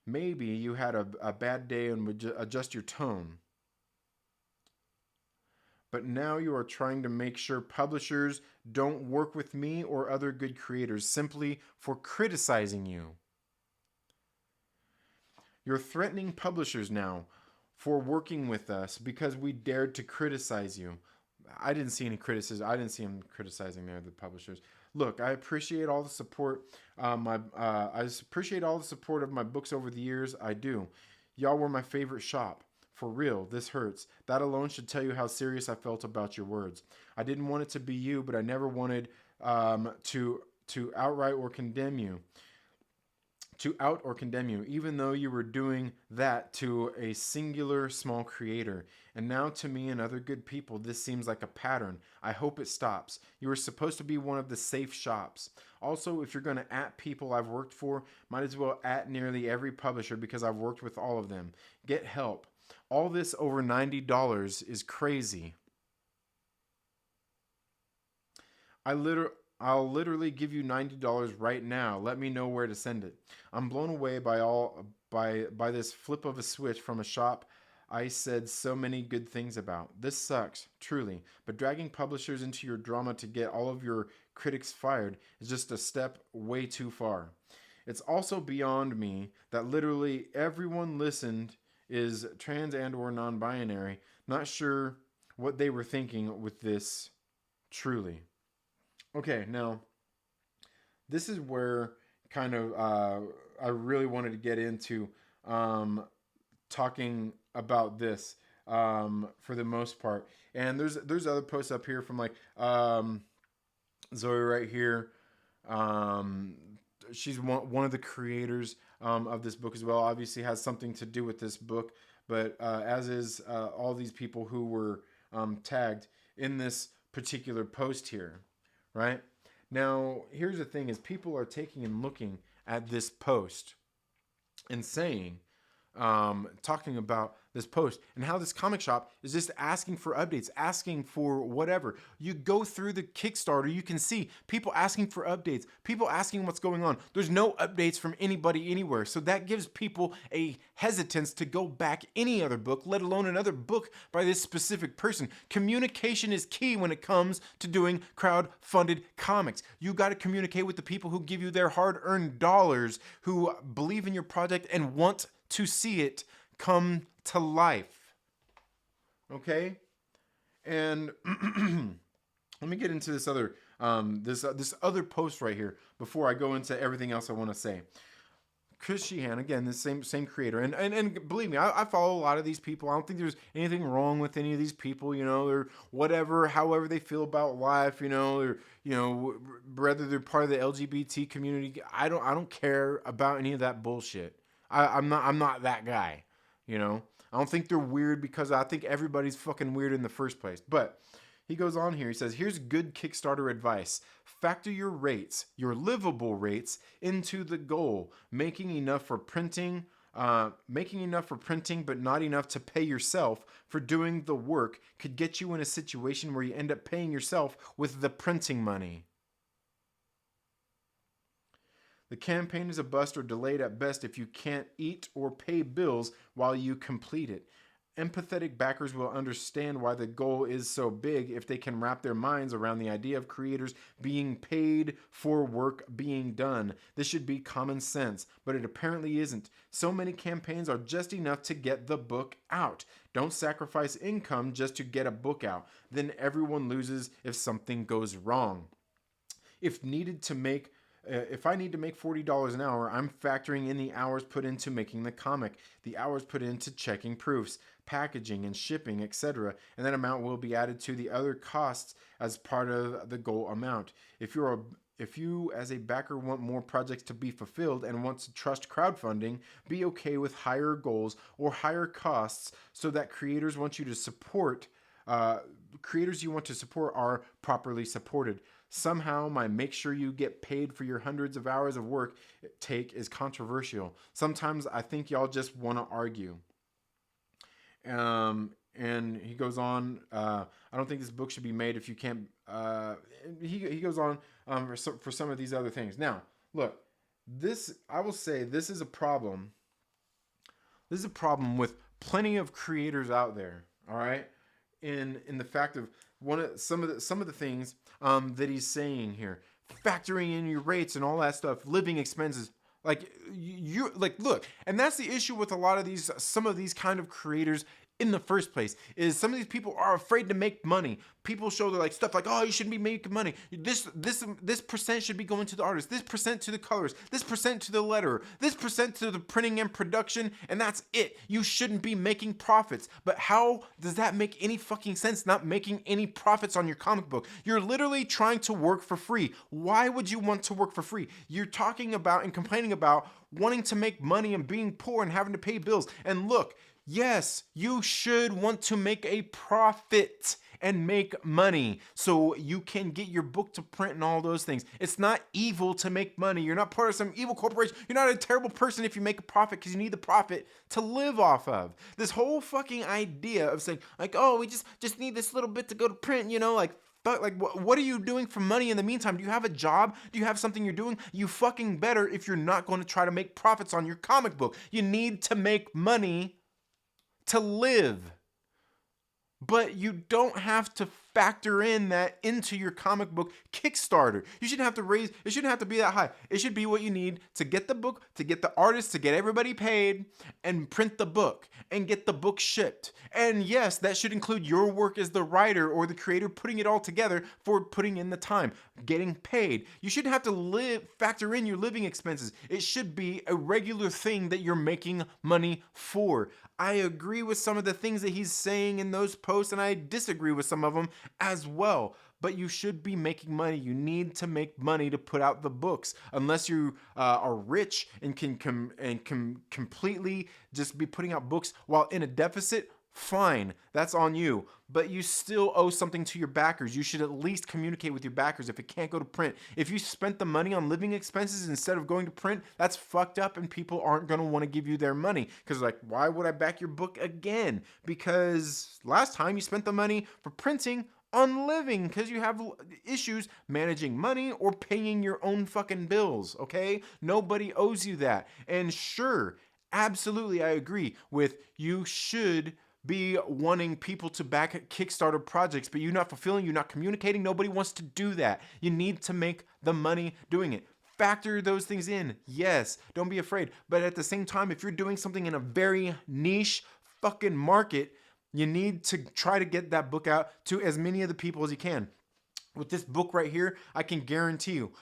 maybe you had a bad day and would adjust your tone. But now you are trying to make sure publishers don't work with me or other good creators simply for criticizing you. You're threatening publishers now for working with us because we dared to criticize you. I didn't see any criticism. I didn't see him criticizing the publishers. Look, I appreciate all the support. I appreciate all the support of my books over the years. I do. Y'all were my favorite shop. For real, this hurts. That alone should tell you how serious I felt about your words. I didn't want it to be you, but I never wanted to outright or condemn you. To out or condemn you, even though you were doing that to a singular small creator. And now to me and other good people, this seems like a pattern. I hope it stops. You were supposed to be one of the safe shops. Also, if you're going to @ people I've worked for, might as well @ nearly every publisher because I've worked with all of them. Get help. All this over $90 is crazy. I'll literally give you $90 right now. Let me know where to send it. I'm blown away by this flip of a switch from a shop I said so many good things about. This sucks, truly, but dragging publishers into your drama to get all of your critics fired is just a step way too far. It's also beyond me that literally everyone listened is trans and or non-binary. Not sure what they were thinking with this, truly. Okay, now, this is where kind of I really wanted to get into talking about this. for the most part. And there's other posts up here from like Zoe right here. She's one of the creators of this book as well. Obviously has something to do with this book, but as is all these people who were tagged in this particular post here, right? Now, here's the thing is people are taking and looking at this post and saying, talking about this post and how this comic shop is just asking for updates, asking for whatever. You go through the Kickstarter, you can see people asking for updates, people asking what's going on. There's no updates from anybody anywhere. So that gives people a hesitance to go back any other book, let alone another book by this specific person. Communication is key when it comes to doing crowd-funded comics. You got to communicate with the people who give you their hard-earned dollars, who believe in your project and want to see it come to life. Okay? And let me get into this other this other post right here before I go into everything else I want to say. Chris Sheehan, again, the same creator, and believe me, I follow a lot of these people. I don't think there's anything wrong with any of these people, you know, or whatever, however they feel about life, you know, or whether they're part of the LGBT community. I don't care about any of that bullshit. I'm not that guy, you know. I don't think they're weird because I think everybody's fucking weird in the first place. But he goes on here. He says, here's good Kickstarter advice. Factor your rates, your livable rates, into the goal. Making enough for printing, but not enough to pay yourself for doing the work could get you in a situation where you end up paying yourself with the printing money. The campaign is a bust or delayed at best if you can't eat or pay bills while you complete it. Empathetic backers will understand why the goal is so big if they can wrap their minds around the idea of creators being paid for work being done. This should be common sense, but it apparently isn't. So many campaigns are just enough to get the book out. Don't sacrifice income just to get a book out. Then everyone loses if something goes wrong. If I need to make $40 an hour, I'm factoring in the hours put into making the comic, the hours put into checking proofs, packaging and shipping, etc. And that amount will be added to the other costs as part of the goal amount. If you as a backer want more projects to be fulfilled and want to trust crowdfunding, be okay with higher goals or higher costs so that creators you want to support are properly supported. Somehow, my make sure you get paid for your hundreds of hours of work take is controversial. Sometimes I think y'all just want to argue. And he goes on, I don't think this book should be made if you can't, he goes on for some of these other things. Now, look, I will say this is a problem. This is a problem with plenty of creators out there, all right? In the fact of some of the things that he's saying here, factoring in your rates and all that stuff, living expenses, look, and that's the issue with some of these kind of creators in the first place, is some of these people are afraid to make money. People show their stuff like, oh, you shouldn't be making money. This percent should be going to the artist. This percent to the colors. This percent to the letterer. This percent to the printing and production. And that's it. You shouldn't be making profits. But how does that make any fucking sense? Not making any profits on your comic book. You're literally trying to work for free. Why would you want to work for free? You're talking about and complaining about wanting to make money and being poor and having to pay bills. And look, yes, you should want to make a profit and make money so you can get your book to print and all those things. It's not evil to make money. You're not part of some evil corporation. You're not a terrible person if you make a profit because you need the profit to live off of. This whole fucking idea of saying oh, we just need this little bit to go to print, what are you doing for money in the meantime? Do you have a job? Do you have something you're doing? You fucking better if you're not going to try to make profits on your comic book. You need to make money to live. But you don't have to factor in that into your comic book Kickstarter. You shouldn't have to raise, it shouldn't have to be that high. It should be what you need to get the book, to get the artist, to get everybody paid, and print the book, and get the book shipped. And yes, that should include your work as the writer or the creator putting it all together for putting in the time, getting paid. You shouldn't have to factor in your living expenses. It should be a regular thing that you're making money for. I agree with some of the things that he's saying in those posts, and I disagree with some of them as well. But you should be making money. You need to make money to put out the books, unless you are rich and can completely just be putting out books while in a deficit. Fine, that's on you, but you still owe something to your backers. You should at least communicate with your backers if it can't go to print. If you spent the money on living expenses instead of going to print, that's fucked up, and people aren't going to want to give you their money because, like, why would I back your book again? Because last time you spent the money for printing on living because you have issues managing money or paying your own fucking bills, okay? Nobody owes you that. And sure, absolutely, I agree with you should be wanting people to back Kickstarter projects, but you're not fulfilling, you're not communicating. Nobody wants to do that. You need to make the money doing it. Factor those things in. Yes, don't be afraid. But at the same time, if you're doing something in a very niche fucking market, you need to try to get that book out to as many of the people as you can. With this book right here, I can guarantee you,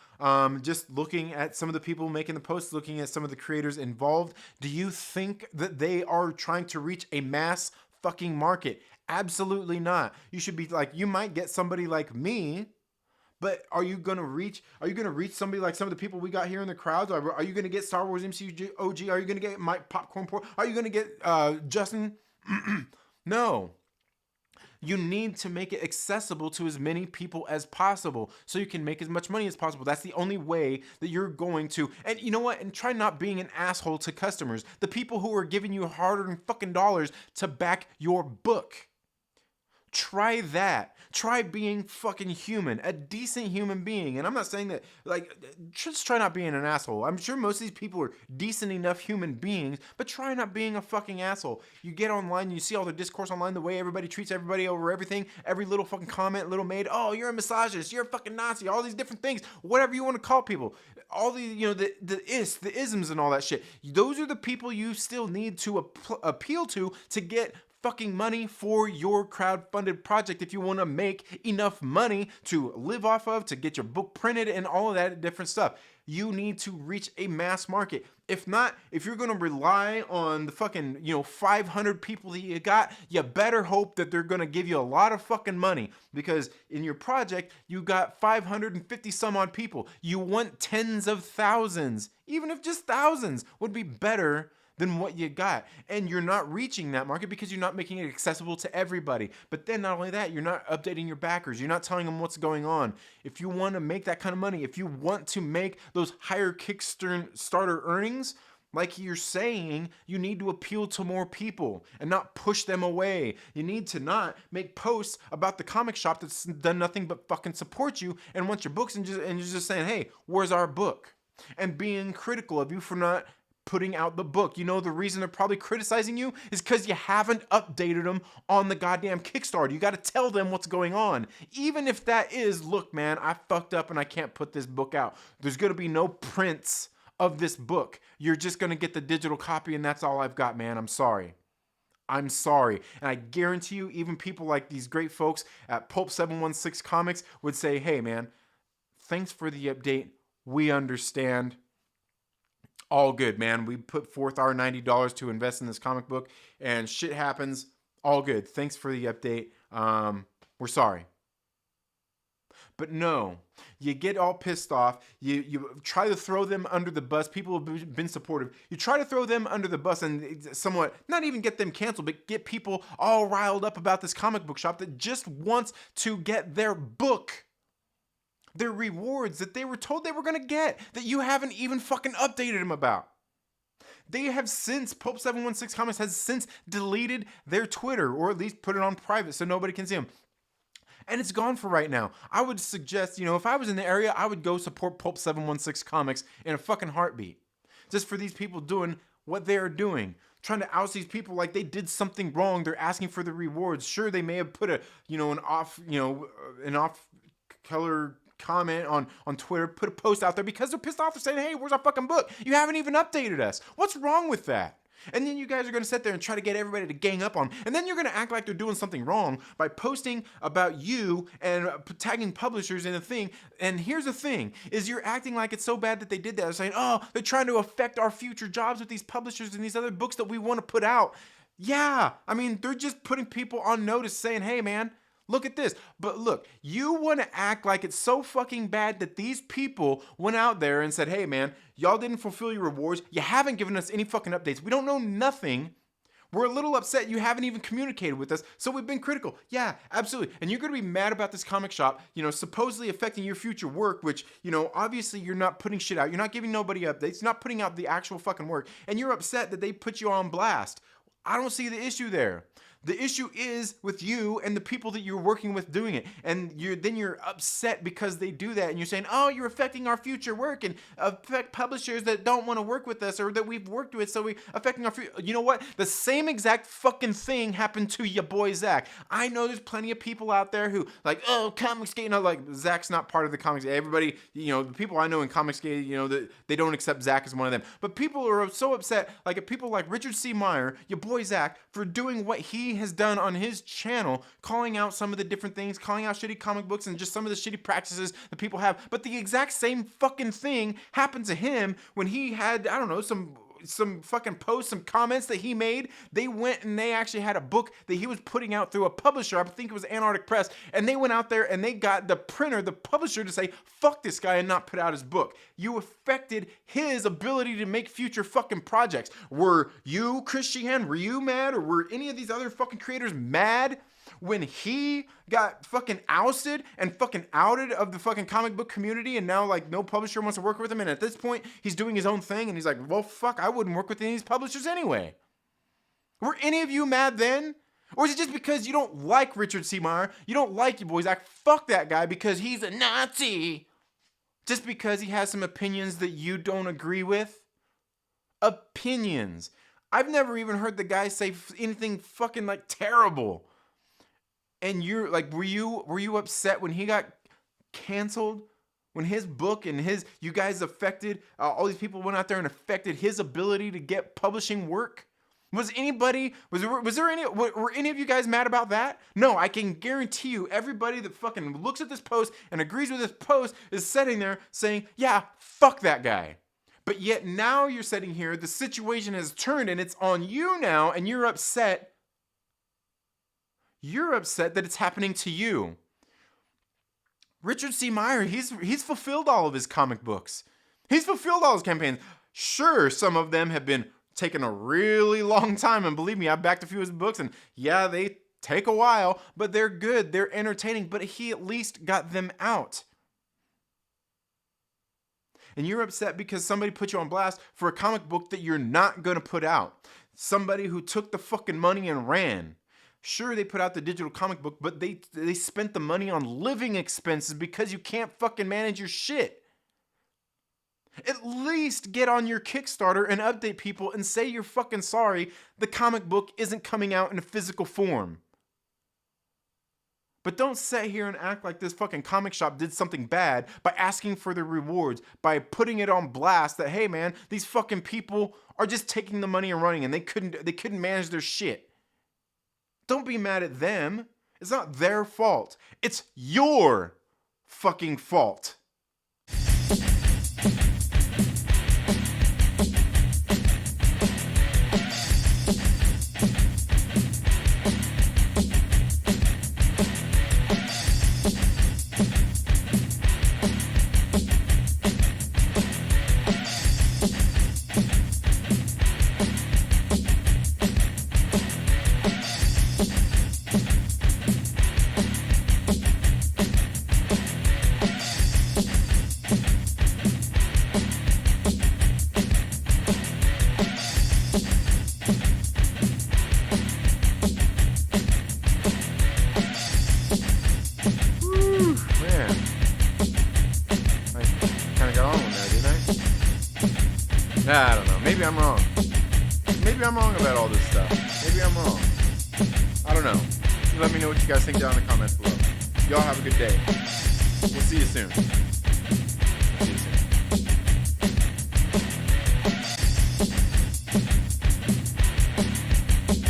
just looking at some of the people making the posts, looking at some of the creators involved, do you think that they are trying to reach a mass fucking market? Absolutely not. You should be like, you might get somebody like me, but are you gonna reach somebody like some of the people we got here in the crowds? Are you gonna get Star Wars MCU-OG? Are you gonna get Mike Popcorn Port? Are you gonna get Justin? No. You need to make it accessible to as many people as possible so you can make as much money as possible. That's the only way that you're going to. And you know what? And try not being an asshole to customers. The people who are giving you hard-earned fucking dollars to back your book. Try that. Try being fucking human, a decent human being. And I'm not saying that, like, just try not being an asshole. I'm sure most of these people are decent enough human beings, but try not being a fucking asshole. You get online, you see all the discourse online, the way everybody treats everybody over everything, every little fucking comment, little maid, oh, you're a misogynist, you're a fucking Nazi, all these different things, whatever you want to call people. All the, you know, the isms and all that shit. Those are the people you still need to appeal to get fucking money for your crowdfunded project if you want to make enough money to live off of, to get your book printed and all of that different stuff. You need to reach a mass market. If not, if you're going to rely on the fucking, 500 people that you got, you better hope that they're going to give you a lot of fucking money, because in your project, you got 550 some odd people. You want tens of thousands, even if just thousands would be better than what you got. And you're not reaching that market because you're not making it accessible to everybody. But then not only that, you're not updating your backers. You're not telling them what's going on. If you want to make that kind of money, if you want to make those higher Kickstarter earnings, like you're saying, you need to appeal to more people and not push them away. You need to not make posts about the comic shop that's done nothing but fucking support you and wants your books, and you're just saying, hey, where's our book? And being critical of you for not putting out the book. You know, the reason they're probably criticizing you is because you haven't updated them on the goddamn Kickstarter. You got to tell them what's going on. Even if that is, look, man, I fucked up and I can't put this book out. There's going to be no prints of this book. You're just going to get the digital copy, and that's all I've got, man. I'm sorry. I'm sorry. And I guarantee you, even people like these great folks at Pulp 716 Comics would say, hey, man, thanks for the update. We understand. All good, man. We put forth our $90 to invest in this comic book, and shit happens. All good. Thanks for the update. We're sorry. But no, you get all pissed off. You try to throw them under the bus. People have been supportive. You try to throw them under the bus and somewhat, not even get them canceled, but get people all riled up about this comic book shop that just wants to get their book. Their rewards that they were told they were going to get, that you haven't even fucking updated them about. They have since, Pulp 716 Comics has since deleted their Twitter, or at least put it on private so nobody can see them. And it's gone for right now. I would suggest, if I was in the area, I would go support Pulp 716 Comics in a fucking heartbeat. Just for these people doing what they're doing. trying to oust these people like they did something wrong. They're asking for the rewards. Sure, they may have put an off color comment on Twitter, put a post out there because they're pissed off. They're saying, hey, where's our fucking book? You haven't even updated us. What's wrong with that? And then you guys are going to sit there and try to get everybody to gang up on them. And then you're going to act like they're doing something wrong by posting about you and tagging publishers in a thing. And here's the thing, is you're acting like it's so bad that they did that. They're saying, oh, they're trying to affect our future jobs with these publishers and these other books that we want to put out. Yeah, I mean, they're just putting people on notice saying, hey, man, look at this. But look, you want to act like it's so fucking bad that these people went out there and said, hey, man, y'all didn't fulfill your rewards. You haven't given us any fucking updates. We don't know nothing. We're a little upset you haven't even communicated with us, so we've been critical. Yeah, absolutely. And you're going to be mad about this comic shop, supposedly affecting your future work, which, obviously you're not putting shit out. You're not giving nobody updates. You're not putting out the actual fucking work. And you're upset that they put you on blast. I don't see the issue there. The issue is with you and the people that you're working with doing it. And you're upset because they do that. And you're saying, oh, you're affecting our future work and affect publishers that don't want to work with us or that we've worked with. So we affecting our future. You know what? The same exact fucking thing happened to your boy, Zach. I know there's plenty of people out there who like, oh, Comicsgate. Like Zach's not part of the Comicsgate. Everybody, the people I know in Comicsgate, that they don't accept Zach as one of them. But people are so upset, like at people like Richard C. Meyer, your boy Zach, for doing what he has done on his channel, calling out some of the different things, calling out shitty comic books and just some of the shitty practices that people have. But the exact same fucking thing happened to him when he had, I don't know, some fucking posts, some comments that he made. They went and they actually had a book that he was putting out through a publisher. I think it was Antarctic Press. And they went out there and they got the publisher to say, fuck this guy and not put out his book. You affected his ability to make future fucking projects. Were you, Chris Sheehan, were you mad? Or were any of these other fucking creators mad when he got fucking ousted and fucking outed of the fucking comic book community, and now like no publisher wants to work with him, and at this point he's doing his own thing and he's like, well, fuck, I wouldn't work with any of these publishers anyway? Were any of you mad then? Or is it just because you don't like Richard C. Meyer, you don't like your boys, like fuck that guy because he's a Nazi? Just because he has some opinions that you don't agree with? Opinions. I've never even heard the guy say anything fucking like terrible. And you're like, were you upset when he got canceled? When his book and you guys affected, all these people went out there and affected his ability to get publishing work? Were any of you guys mad about that? No, I can guarantee you everybody that fucking looks at this post and agrees with this post is sitting there saying, yeah, fuck that guy. But yet now you're sitting here, the situation has turned and it's on you now and you're upset. You're upset that it's happening to you. Richard C. Meyer, he's fulfilled all of his comic books. He's fulfilled all his campaigns. Sure, some of them have been taking a really long time, and believe me, I've backed a few of his books, and yeah, they take a while, but they're good, they're entertaining, but he at least got them out. And you're upset because somebody put you on blast for a comic book that you're not going to put out. Somebody who took the fucking money and ran. Sure, they put out the digital comic book, but they spent the money on living expenses because you can't fucking manage your shit. At least get on your Kickstarter and update people and say you're fucking sorry the comic book isn't coming out in a physical form. But don't sit here and act like this fucking comic shop did something bad by asking for the rewards, by putting it on blast that, hey man, these fucking people are just taking the money and running and they couldn't manage their shit. Don't be mad at them. It's not their fault. It's your fucking fault. I don't know. Maybe I'm wrong. Maybe I'm wrong about all this stuff. Maybe I'm wrong. I don't know. Let me know what you guys think down in the comments below. Y'all have a good day. We'll see you soon.